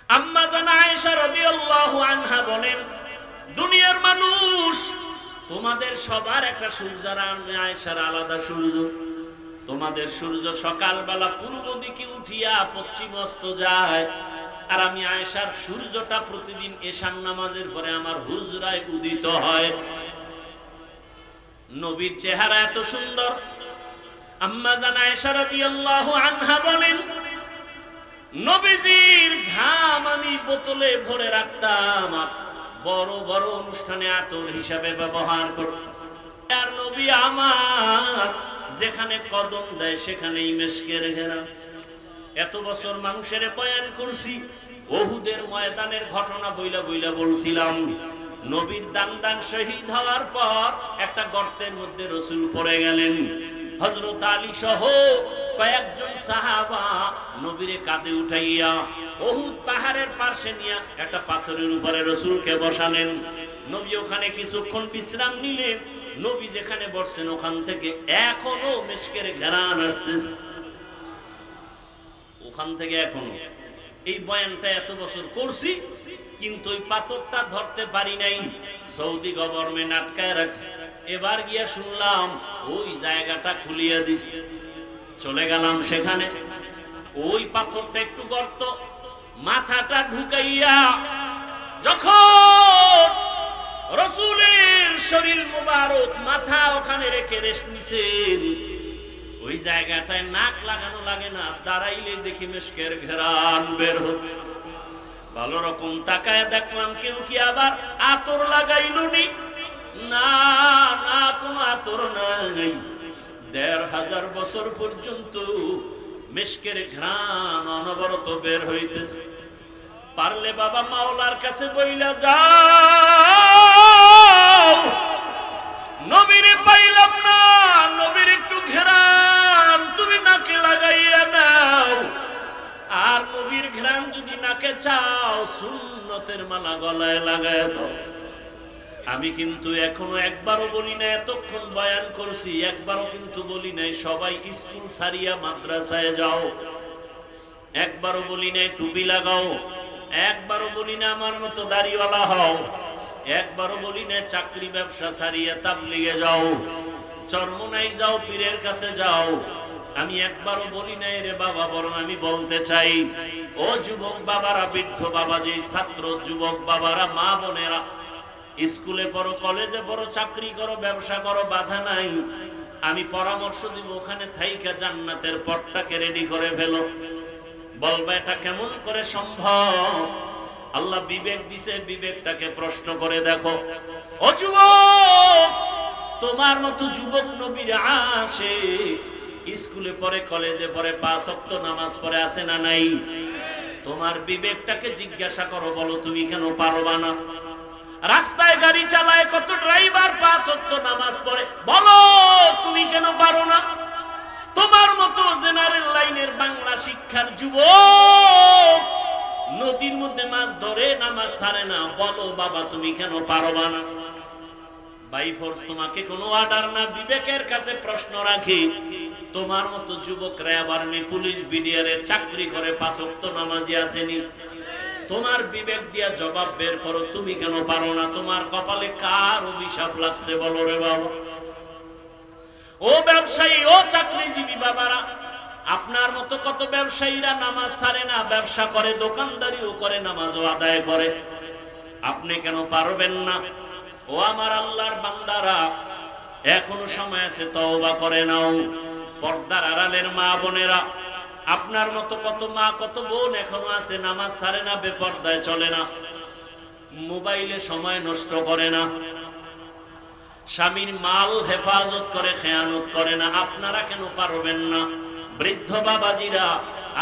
আম্মা জান আয়েশা রাদিয়াল্লাহু আনহা বলেন দুনিয়ার মানুষ তোমাদের সবার একটা সূর্য, আর আয়েশার আলাদা সূর্য। তোমাদের সূর্য সকালবেলা পূর্ব দিকে উঠিয়া পশ্চিম অস্ত যায়, আর আমি আয়েশার সূর্যটা প্রতিদিন এশার নামাজের পরে আমার হুজরায় উদিত হয়। নবীর চেহারা এত সুন্দর, আম্মা জান আয়েশা রাদিয়াল্লাহু আনহা বলেন, নবীজির ঘাম আমি বোতলে ভরে রাখতাম, বড় বড় অনুষ্ঠানে আতর হিসাবে ব্যবহার করতাম। আর নবী আমার যেখানে কদম দেয় সেখানেই মেশকের ঘেরা। এত বছর মানুষের বয়ান করছি, ওহুদের ময়দানের ঘটনা বইলা বইলা বলছিলাম। নবীর দান শহীদ হওয়ার পর একটা গর্তের মধ্যে রাসূল পড়ে গেলেন। হযরত আলী সহ কয়েকজন সাহাবা নবীরে কাঁধে উঠাইয়া ওহুদ পাহাড়ের পাশে নিয়ে একটা পাথরের উপরে রাসূলকে বসালেন। নবী ওখানে কিছুক্ষণ বিশ্রাম নিলেন। নবী যেখানে বসছেন ওখান থেকে এখনো মিশকের ঘ্রাণ আসতেছে, ওখান থেকে এখনো। এই বয়ানটা এত বছর করছি, কিন্তু ওই পাথরটা ধরতে পারি নাই। সৌদি গভর্নমেন্ট আটকায় রাখছে। এবার গিয়া শুনলাম ওই জায়গাটা খুলিয়ে দিছে। চলে গেলাম সেখানে, ওই পাথরটা একটু গর্ত, মাথাটা ঢুকাইয়া যখন রাসূলের শরীর মুবারক মাথা ওখানে রেখে রেস্ট নিছেন, ওই জায়গাটায় নাক লাগানো লাগে না, দাঁড়াইলে দেখি মিশকের ঘ্রাণ বের হচ্ছে। ভালো রকম তাকায় দেখলাম কেউ কি আবার আতর লাগাইল নি? না না, কোনো আতর নাই। ১৫০০ বছর পর্যন্ত মিশকের ঘ্রাণ অনবরত বের হইতেছে। পারলে বাবা মাওলার কাছে বইলা যাও, নবীরে পাইলাম না, নবীর একটু ঘ্রাণ তুমি নাকে লাগাইয়া নাও। আর নবীর ঘ্রাণ যদি নাকে চাও, সুন্নতের মালা গলায় লাগায় দাও। আমি কিন্তু এখনো একবারও বলি না, এতক্ষণ বয়ান করছি, একবারও কিন্তু বলি নাই সবাই স্কুল ছাড়িয়া মাদ্রাসায় যাও। একবারও বলি নাই টুপি লাগাও। একবারও বলি না আমার মতো দাড়িওয়ালা হও। একবারও বলি না চাকরি ব্যবসা ছাড়িয়া তাবলিগে যাও, চরমনাই যাও, পীরের কাছে যাও। আমি একবারও বলি নাই রে বাবা, বরং আমি বলতে চাই, ও যুবক বাবারা, বৃদ্ধ বাবা, যে ছাত্র যুবক বাবারা, মা বোনেরা, স্কুলে পড়ো, কলেজে পড়ো, চাকরি করো, ব্যবসা করো, বাধা নাই। আমি পরামর্শ দিব, ওখানে থাইকা জান্নাতের পথটাকে রেডি করে ফেলো। বলবা এটা কেমন করে সম্ভব? আল্লাহ বিবেক দিছে, বিবেকটাকে প্রশ্ন করে দেখো। ও যুবক, তোমার মতো যুবক নবীর আসে, স্কুলে পড়ে, কলেজে পড়ে, ৫ ওয়াক্ত নামাজ পড়ে, আছে না নাই? তোমার বিবেকটাকে জিজ্ঞাসা করো, বলো তুমি কেন পারবা না? রাস্তায় গাড়ি চালায় কত ড্রাইভার ৫ ওয়াক্ত নামাজ পড়ে, বলো তুমি কেন পারো না? তোমার মতো জেনারেল লাইনের বাংলা শিক্ষার যুবক নদীর মধ্যে মাছ ধরে নামাজ ছাড়ে না, বলো বাবা তুমি কেন পারবা না? বাই ফোর্স তোমাকে কোনো অর্ডার না, বিবেকের কাছে প্রশ্ন রাখি, তোমার মতো যুবকরা আবার পুলিশ বিডিআরের চাকরি করে ৫ ওয়াক্ত নামাজি আসেনি? তোমার বিবেক দিয়া জবাব বের করো, তুমি কেন পারো না? তোমার কপালে কার অভিশাপ লাগছে বলো রে বাবা? ও ব্যবসায়ী, ও চাকরিজীবী বাবারা, আপনার মতো কত ব্যবসায়ীরা নামাজ ছাড়ে না, ব্যবসা করে, দোকানদারিও করে, নামাজও আদায় করে। আপনি কেন পারবেন না? ও আমার আল্লাহর বান্দারা, এখনো সময় আছে, তওবা করে নাও। পর্দার আড়ালের মা বোনেরা, আপনার মতো কত মা, কত বোন এখনো আছে, নামাজ ছাড়ে না, বেপর্দায় চলে না, মোবাইলে সময় নষ্ট করে না, স্বামীর মাল হেফাজত করে, খেয়ানত করে না। আপনারা কেন পারবেন না? বৃদ্ধ বাবাজিরা,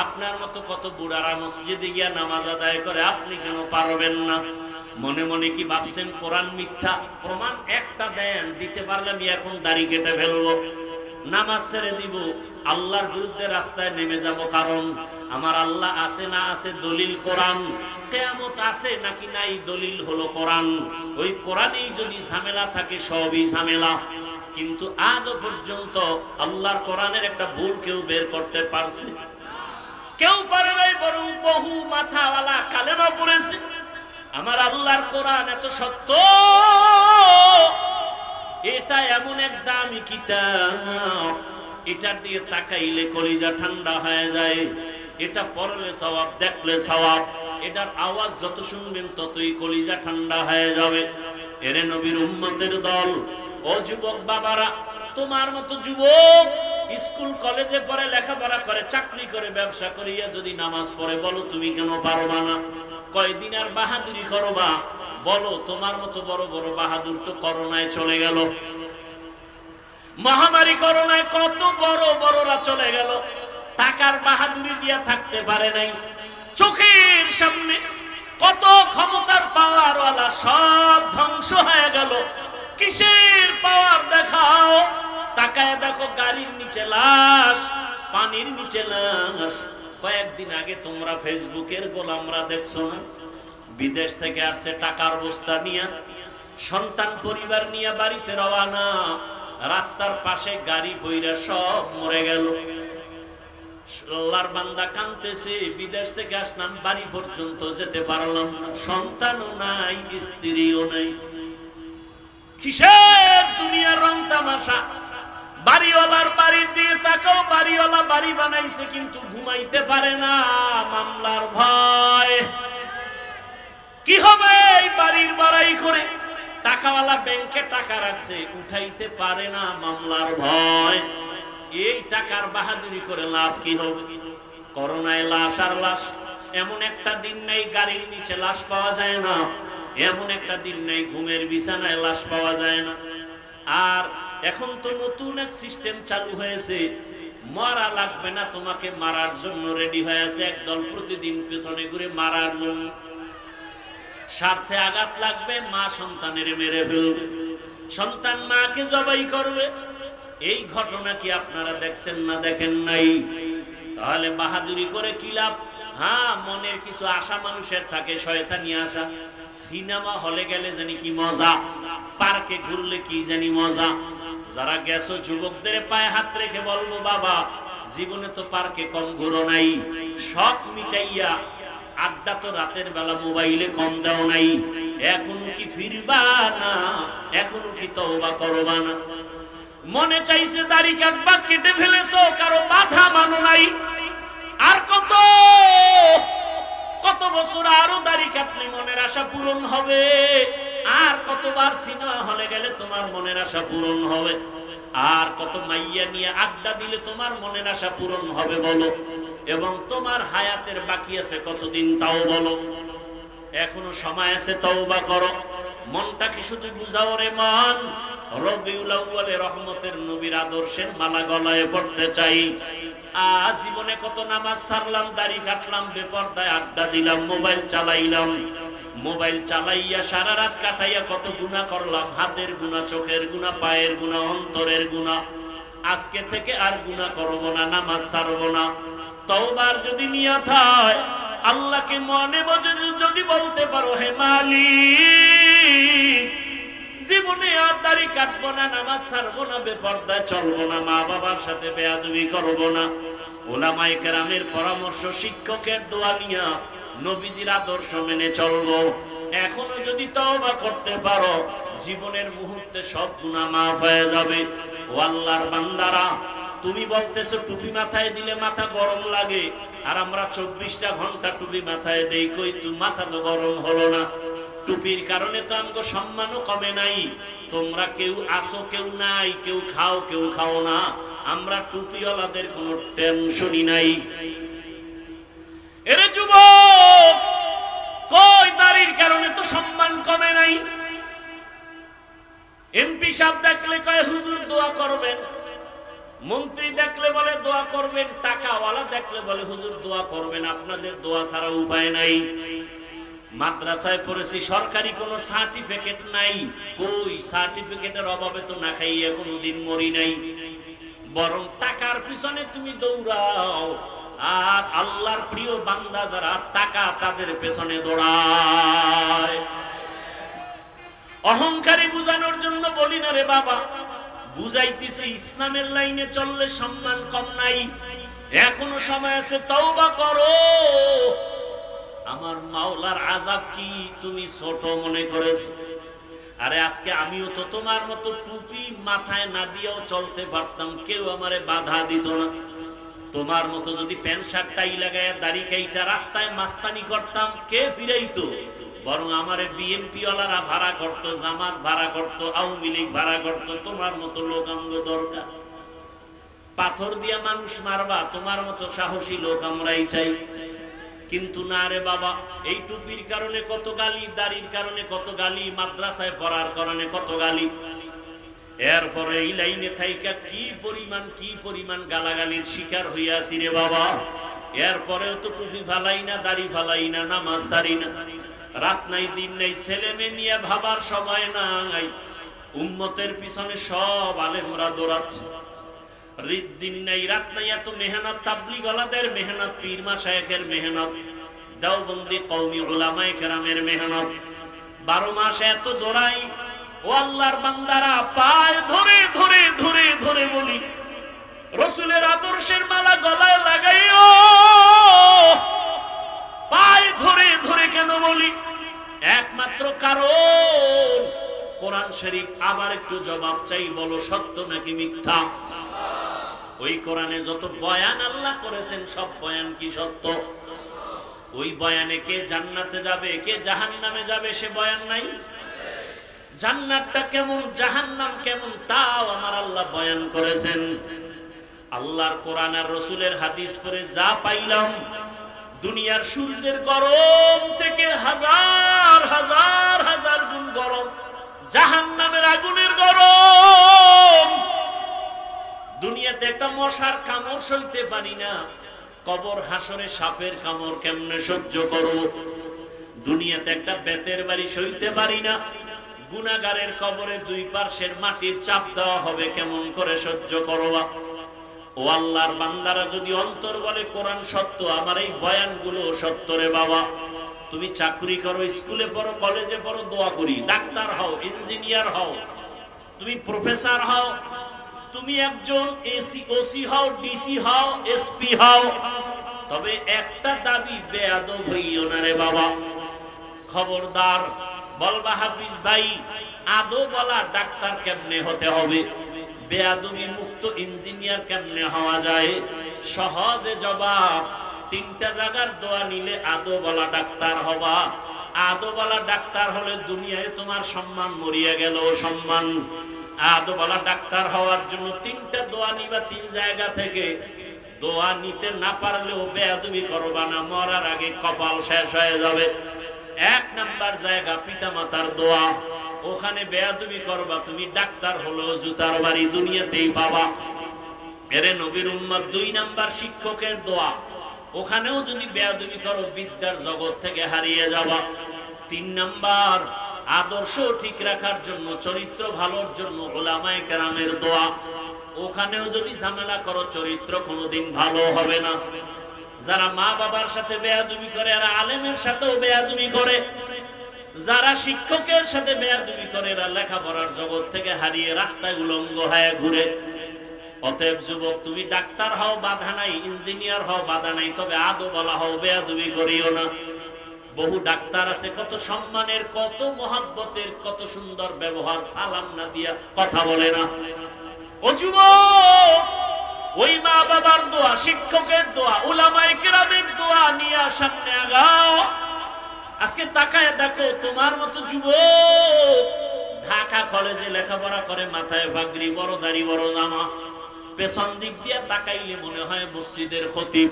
আপনার মতো কত বুড়ারা মসজিদে গিয়া নামাজ আদায় করে, আপনি কেন পারবেন না? মনে মনে কি ভাবছেন কোরআন মিথ্যা? প্রমাণ একটা দেন, দিতে পারলে আমি এখন দাড়ি কেটে ফেলবো, নামাজ ছেড়ে দিব, আল্লাহর বিরুদ্ধে রাস্তায় নেমে যাব। কারণ আমার আল্লাহ আছে না আছে দলিল কোরআন, কিয়ামত আছে নাকি নাই দলিল হলো কোরআন। ওই কোরআনেই যদি ঝামেলা থাকে, সবই ঝামেলা। কিন্তু আজও পর্যন্ত আল্লাহর কোরআনের একটা ভুল কেউ বের করতে পারছে? কেউ পারে নাই, বরং বহু মাথাওয়ালা কালেমা পড়েছে। আমার আল্লাহর কোরআন এত সত্য, এটা এমন এক দামি কিতাব, এটার দিকে তাকাইলে কলিজা ঠান্ডা হয়ে যায়। এটা পড়লে সওয়াব, দেখলে সওয়াব। এটার আওয়াজ যত শুনবেন ততই কলিজা ঠান্ডা হয়ে যাবে। এরে নবীর উম্মতের দল, ও যুবক বাবারা, তোমার মতো যুবক স্কুল কলেজে পড়ে, লেখাপড়া করে, চাকরি করে, ব্যবসা করিয়া যদি নামাজ পড়ে, বলো তুমি কেন পারবা না? কয়দিন আর বাহাদুরি করবা? বলো, তোমার মতো বড় বড় বাহাদুর তো করোনায় চলে গেল। মহামারী করোনায় কত বড় বড়রা চলে গেল, টাকার বাহাদুরি দিয়া থাকতে পারে নাই। চোখের সামনে কত ক্ষমতার পাওয়ারওয়ালা সব ধ্বংস হয়ে গেল। কিসের পাওয়ার দেখাও? তাকায় দেখো, গাড়ির নিচে লাশ, পানির নিচে লাশ। কয়েকদিন আগে তোমরা ফেসবুকের গোলামরা দেখছো না? বিদেশ থেকে আসছে টাকার বস্তা নিয়ে, সন্তান পরিবার নিয়ে বাড়িতে রওনা, রাস্তার পাশে গাড়ি বইরা সব মরে গেল। আল্লাহর বান্দা কাঁদতেছে, বিদেশ থেকে আসলাম, বাড়ি পর্যন্ত যেতে পারলাম না, সন্তানও নাই, স্ত্রীও নাই। কিসের দুনিয়ার রং তামাশা? বাড়িওয়ালার বাড়ির দিয়ে তাকাও, বাড়িওয়ালা বাড়ি বানাইছে কিন্তু ঘুমাইতে পারে না, মামলার ভয়। কি হবে এই বাড়ির বাড়াই করে? টাকাওয়ালা ব্যাংকে টাকা রাখছে, উঠাইতে পারে না, মামলার ভয়। এই টাকার বাহাদুরি করে লাভ কি হবে? করোনায় লাশ আর লাশ। এমন একটা দিন নেই গাড়ির নিচে লাশ পাওয়া যায় না, এমন একটা দিন নেই ঘুমের বিছানায় লাশ পাওয়া যায় না। আর এখন তো নতুন এক সিস্টেম চালু হয়েছে, মারা লাগবে না, তোমাকে মারার জন্য রেডি হয়ে আছে একদল, প্রতিদিন পেছনে ঘুরে মারার জন্য। স্বার্থে আঘাত লাগবে, মা সন্তানের মেরে ফেলবে, সন্তান মাকে জবাই করবে। এই ঘটনা কি আপনারা দেখছেন না দেখেন নাই? তাহলে বাহাদুরি করে কি লাভ? হ্যাঁ, মনের কিছু আশা মানুষের থাকে, শয়তানি আশা। সিনেমা হলে গেলে জানি কি মজা, পার্কে ঘুরলে কি জানি মজা। যারা গেছো যুবকদের পায়ে হাত রেখে বলবো, বাবা জীবনে তো পার্কে কম ঘুরো নাই, শখ মিটাইয়া আড্ডা তো রাতের বেলা মোবাইলে কম দাও নাই, এখনো কি ফিরবা না? এখনো কি তওবা করবা না? মনে চাইছে দাড়ি কাটবা, কেটে ফেলেছো, কারো বাধা মানো নাই। আর কত কত বছর আরো দাড়ি কাটলে মনের আশা পূরণ হবে? আর কতবার সিনেমা হলে গেলে তোমার মনের আশা পূরণ হবে? আর কত মাইয়া নিয়ে আড্ডা দিলে তোমার মনের আশা পূরণ হবে বলো? এবং তোমার হায়াতের বাকি আছে কতদিন তাও বলো? এখনো সময় আছে, তওবা করো। মনটাকে শুধু বুঝাও রে মন, রবিউল আউয়ালে রহমতের নবীর আদর্শের মালা গলায় পড়তে চাই। জীবনে কত নামাজ ছাড়লাম, দাড়ি কাটলাম, বেপরদায় আড্ডা দিলাম, মোবাইল চালাইলাম, মোবাইল চালাইয়া সারা রাত কাটাইয়া কত গুনাহ করলাম, হাতের গুনাহ, চোখের গুনাহ, পায়ের গুনাহ, অন্তরের গুনাহ। আজকে থেকে আর গুনাহ করব না, নামাজ ছাড়ব না। তওবার যদি নিয়ত হয়, আল্লাহকে মনে বুঝে যদি বলতে পারো, হে মালিক জীবনে আর দাড়ি কাটবো না, নামাজ ছাড়বো না, বেপরদায় চলবো না, মা বাবার সাথে বেয়াদবি করবো না, উলামায়ে কেরামের পরামর্শ, শিক্ষকের দোয়া নিয়া নবীজির আদর্শ মেনে চলবো। এখনো যদি তওবা করতে পারো, জীবনের মুহূর্তে সব গুনাহ মাফ হয়ে যাবে। ও আল্লাহর বান্দারা, তুমি বলতেছো টুপি মাথায় দিলে মাথা গরম লাগে, আর আমরা 24টা ঘন্টা টুপি মাথায় দেই, কই তুই মাথা তো গরম হলো না? টুপির কারণে তো আমগো সম্মানও কমে নাই। তোমরা কেউ আসো, কেউ নাই, কেউ খাও, কেউ খাও না, আমরা টুপিওয়ালাদের কোনো টেনশনই নাই। এরে যুবক, কই দাড়ির কারণে তো সম্মান কমে নাই। এমপি সাহেব দেখলে কয় হুজুর দোয়া করবেন, মন্ত্রী দেখলে বলে দোয়া করবেন, টাকাওয়ালা দেখলে বলে হুজুর দোয়া করবেন, আপনাদের দোয়া ছাড়া উপায় নাই। মাদ্রাসায় পড়েছি, সরকারি কোনো সার্টিফিকেট নাই, কই সার্টিফিকেটের অভাবে তো না খাইয়ে কোনোদিন মরি নাই। বরং টাকার পিছনে তুমি দৌড়াও, আর আল্লাহর প্রিয় বান্দা যারা, টাকা তাদের পেছনে দৌড়ায়। অহংকারী বুঝানোর জন্য বলি না রে বাবা, বুঝাইতেছি ইসলামের লাইনে চললে সম্মান কম নাই। এখনো সময় আছে, তওবা করো। আমার মাওলার আযাব কি তুমি ছোট মনে করেছো? আরে আজকে আমিও তো তোমার মতো টুপি মাথায় না দিয়েও চলতে পারতাম, কেউ আমারে বাধা দিত না। তোমার মতো যদি প্যান্ট শার্ট টাই লাগায় দাড়ি কাইটা রাস্তায় মাস্তানি করতাম, কে ফিরাইতো? বরং আমারে বিএনপি ওয়ালারা ভাড়া করতো, জামাত ভাড়া করতো, আওয়ামী লীগ ভাড়া করতো। তোমার মতো লোক আমগো দরকার। পাথর দিয়ে মানুষ মারবা, তোমার মতো সাহসী লোক আমরাই চাই। কিন্তু না রে বাবা, এই টুপির কারণে কত গালি, দাড়ির কারণে কত গালি, মাদ্রাসায় পড়ার কারণে কত গালি। এরপরে এই লাইনে থাইকা কি পরিমাণ গালাগালির শিকার হইয়াছি রে বাবা। এরপরেও তো টুপি ফালাই না, দাড়ি ফালাই না, নামাজ ছাড়ি না। রাত নাই দিন নাই, ছেলে মেয়ে নিয়ে ভাবার সময় নাই। উম্মতের পিছনে সব আলেমরা দৌড়াচ্ছে, দিন নাই রাত নাই, এত মেহনত, তাবলীগ ওয়ালাদের মেহনত, পীর মাশায়েখের মেহনত, দেওবন্দি কওমি উলামায়ে কেরামের মেহনত, 12 মাস এত দৌড়াই। ও আল্লাহর বান্দারা, পায় ধরে ধরে ধরে ধরে বলি, রাসূলের আদর্শের মালা গলায় লাগাইও। পায় ধরে ধরে কেন বলি? একমাত্র কারণ কোরআন শরীফ। আবার একটু জবাব চাই, বলো সত্য নাকি মিথ্যা? ওই কোরআনে যত বয়ান আল্লাহ করেছেন, সব বয়ান কি সত্য? ওই বয়ানে কে জান্নাতে যাবে, কে জাহান্নামে যাবে, সে বয়ান নাই? জান্নাতটা কেমন, জাহান্নাম কেমন, তাও আমার আল্লাহ বয়ান করেছেন। আল্লাহর কোরআন আর রাসূলের হাদিস পড়ে যা পাইলাম, দুনিয়ার সূর্যের গরম থেকে হাজার হাজার হাজার গুণ গরম জাহান্নামের আগুনের গরম। দুনিয়াতে একটা মশার কামড় সইতে পারি না, কবর হাসরে সাপের কামড় কেমনে সহ্য করব? দুনিয়াতে একটা বেতের বাড়ি সইতে পারি না, গুনাহগারের কবরে দুই পার্শ্বের মাটির চাপ দেওয়া হবে, কেমন করে সহ্য করবা? ও আল্লাহর বান্দারা, যদি অন্তর বলে কোরআন সত্য, আমার এই বয়ানগুলো সত্য রে বাবা। তুমি চাকরি করো, স্কুলে পড়ো, কলেজে পড়ো, দোয়া করি, ডাক্তার হও, ইঞ্জিনিয়ার হও, তুমি প্রফেসর হও, তুমি একজন ওসি হও, ডিসি হও, এসপি হও, তবে একটা দাবি, বেয়াদব হইও না রে বাবা। খবরদার। বলবা হাফিজ ভাই, আদবওয়ালা ডাক্তার কেমনে হতে হবে, বেয়াদবি মুক্ত ইঞ্জিনিয়ার কেমনে হওয়া যায়? সহজে জবাব, 3টা জায়গার দোয়া নিলে আদবওয়ালা ডাক্তার হবা। আদবওয়ালা ডাক্তার হলে দুনিয়ায় তোমার সম্মান মরিয়া গেল, সম্মান। আদবওয়ালা ডাক্তার হওয়ার জন্য 3টা দোয়া নিবা, 3 জায়গা থেকে। দোয়া নিতে না পারলেও বেয়াদবি করবা না, মরার আগে কপাল শেষ হয়ে যাবে। 1 নাম্বার জায়গা পিতামাতার দোয়া, ওখানে বেয়াদবি করবা, তুমি ডাক্তার হলো জুতার বাড়ি দুনিয়াতেই পাবা। এরে নবীর উম্মত। 2 নাম্বার শিক্ষকের দোয়া, ওখানেও যদি বেয়াদবি করো, বিদ্যার জগৎ থেকে হারিয়ে যাবা। 3 নাম্বার আদর্শ ঠিক রাখার জন্য, চরিত্র ভালোর জন্য উলামায়ে কেরামের দোয়া, ওখানেও যদি ঝামেলা করো, চরিত্র কোনোদিন ভালো হবে না। যারা মা বাবার সাথে বেয়াদবি করে, এরা আলেমের সাথেও বেয়াদবি করে। যারা শিক্ষকের সাথে বেয়াদবি করে, এরা লেখাপড়ার জগৎ থেকে হারিয়ে রাস্তায় উলঙ্গ হয়ে ঘুরে। অতএব যুবক, তুমি ডাক্তার হও, বাধা নাই, ইঞ্জিনিয়ার হও, বাধা নাই, তবে আদবওয়ালা হও, বেয়াদবি করিও না। বহু ডাক্তার আছে, কত সম্মানের, কত মহব্বতের, কত সুন্দর ব্যবহার, সালাম না দিয়া কথা বলে না। ও যুবক, ওই মা বাবার দোয়া, শিক্ষকের দোয়া, উলামায়ে কেরামের দোয়া নিয়ে সামনে আগাও। আজকে তাকায় দেখো, তোমার মতো যুবক ঢাকা কলেজে লেখাপড়া করে, মাথায় পাগড়ি, বড় দাড়ি, বড় জামা, পেছন দিক দিয়ে তাকাইলে মনে হয় মসজিদের খতিব।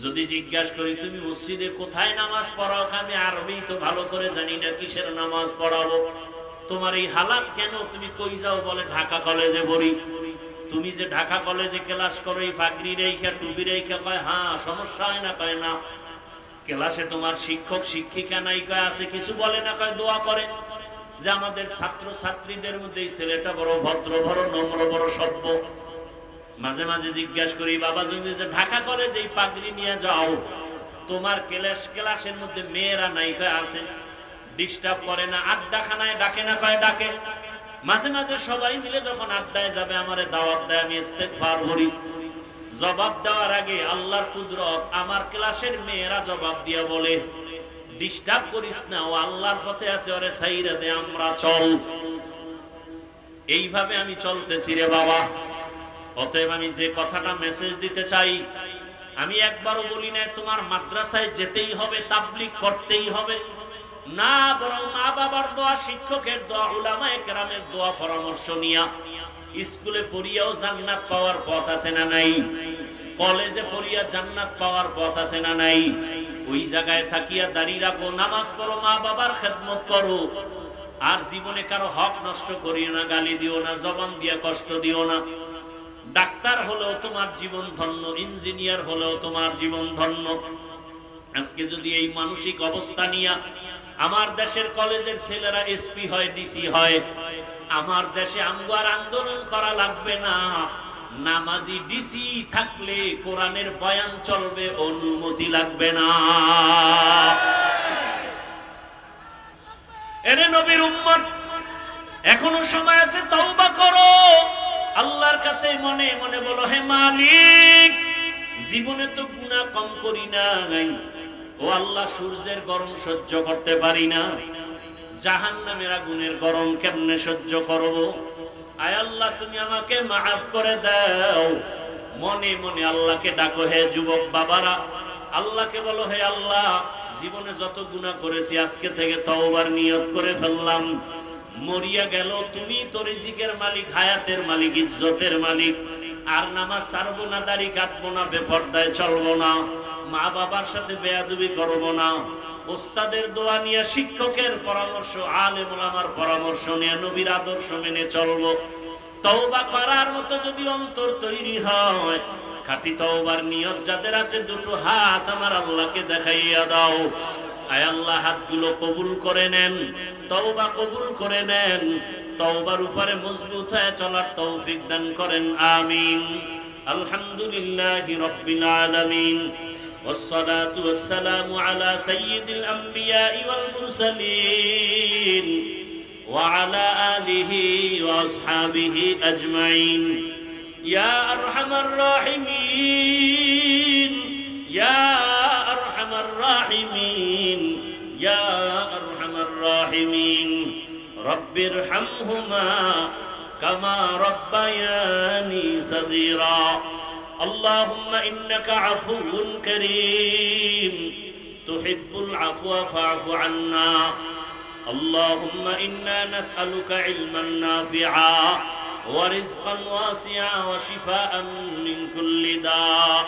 যদি জিজ্ঞাসা করি, তুমি মসজিদে কোথায় নামাজ পড়াও? আমি আরবি তো ভালো করে জানি না, কিসের নামাজ পড়াবো? তোমার এই হালাত কেন? তুমি কই যাও? বলে ঢাকা কলেজে পড়ি। তুমি যে ঢাকা কলেজে ক্লাস করো, এই পাগড়ি রেখা, টুপি রেখা, কয় হ্যাঁ, সমস্যা হয় না? কয় না। ক্লাসে তোমার শিক্ষক শিক্ষিকা নাই? কয় আছে। কিছু বলে না? কয় দোয়া করে যে আমাদের ছাত্র ছাত্রীদের মধ্যে এই ছেলেটা বড় ভদ্র, বড় নম্র, বড় সভ্য। মাঝে মাঝে জিজ্ঞাসা করি, বাবা তুমি যে ঢাকা কলেজে এই পাগড়ি নিয়ে যাও, তোমার ক্লাসের মধ্যে মেয়েরা নাই? কয় আছে। ডিস্টার্ব করে না? আড্ডাখানায় ডাকে না? কয় ডাকে। মাঝে মাঝে সবাই মিলে যখন আড্ডায় যাবে, আমারে দাওয়াত দেয়, আমি ইস্তেগফার করি। জবাব দেওয়ার আগে আল্লাহর কুদরত, আমার ক্লাসের মেয়েরা জবাব দিয়া বলে, ডিস্টার্ব করিস না, ও আল্লাহর পথে আছে, ওরে সাইরা যে আমরা চল। এইভাবে আমি চলতেছি রে বাবা। অতএব আমি যে কথাটা মেসেজ দিতে চাই, আমি একবারও বলি না তোমার মাদ্রাসায় যেতেই হবে, তাবলীগ করতেই হবে না, বরং মা বাবার দোয়া, শিক্ষকের দোয়া, উলামায়ে কেরামের দোয়া পরামর্শ নিয়া স্কুলে পড়িয়াও জান্নাত পাওয়ার পথ আছে না নাই? কলেজে পড়িয়া জান্নাত পাওয়ার পথ আছে না নাই? ওই জায়গায় থাকিয়া দাঁড়িয়ে রাখো, নামাজ পড়ো, মা বাবার খেদমত করো, আর জীবনে কারো হক নষ্ট করিও না, গালি দিও না, জবান দিয়া কষ্ট দিও না। ডাক্তার হলেও তোমার জীবন ধন্য, ইঞ্জিনিয়ার হলেও তোমার জীবন ধন্য। আজকে যদি এই মানসিক অবস্থা নিয়া আমার দেশের কলেজের ছেলেরা এসপি হয়, ডিসি হয়, আমার দেশে আমগার আন্দোলন করা লাগবে না। নামাজি ডিসি থাকলে কোরআনের বয়ান চলবে, অনুমতি লাগবে না। এরে নবীর উম্মত, এখনো সময় আছে, তওবা করো। আল্লাহর কাছে মনে মনে বলো, হে মালিক, জীবনে তো গুনাহ কম করি নাই। ও আল্লাহ, সূর্যের গরম সহ্য করতে পারি না, জাহান্নামের আগুনের গরম কেমনে সহ্য করব? আয় আল্লাহ, তুমি আমাকে মাফ করে দাও। মনে মনে আল্লাহকে ডাকো। হে যুবক বাবারা, আল্লাহকে বলো, হে আল্লাহ, জীবনে যত গুনাহ করেছি আজকে থেকে তওবার নিয়ত করে ফেললাম। মরিয়া গেল, তুমি তো রিজিকের মালিক, হায়াতের মালিক, ইজ্জতের মালিক। আর নামাজ ছাড়বো না, দাড়ি কাটবো না, বেপরদায় চলবো না, মা বাবার সাথে বেয়াদবি করবো না, ওস্তাদের দোয়া নিয়ে, শিক্ষকের পরামর্শ, আলেম ওলামার পরামর্শ নিয়ে নবীর আদর্শ মেনে চলবো। তওবা করার মতো যদি অন্তর তৈরি হয়, খাঁটি তওবার নিয়ত যাদের আছে, দুটো হাত আমার আল্লাহকে দেখাইয়া দাও। আয় আল্লাহ, হাতগুলো কবুল করে নেন, তওবা কবুল করে নেন, তওবার উপরে মজবুত হয়ে চলার তৌফিক দান করেন, আমিন। আলহামদুলিল্লাহি রাব্বিল আলামিন, والصلاة والسلام على سيد الأنبياء والمرسلين وعلى آله وأصحابه أجمعين. يا أرحم الراحمين، يا أرحم الراحمين، يا أرحم الراحمين، رب ارحمهما كما ربياني صغيرا. اللهم إنك عفو كريم تحب العفو فاعف عنا. اللهم إنا نسألك علما نافعا ورزقا واسعا وشفاء من كل داء.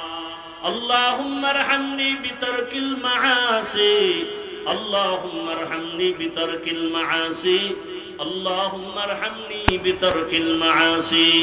اللهم ارحمني بترك المعاصي، اللهم ارحمني بترك المعاصي، اللهم ارحمني بترك المعاصي.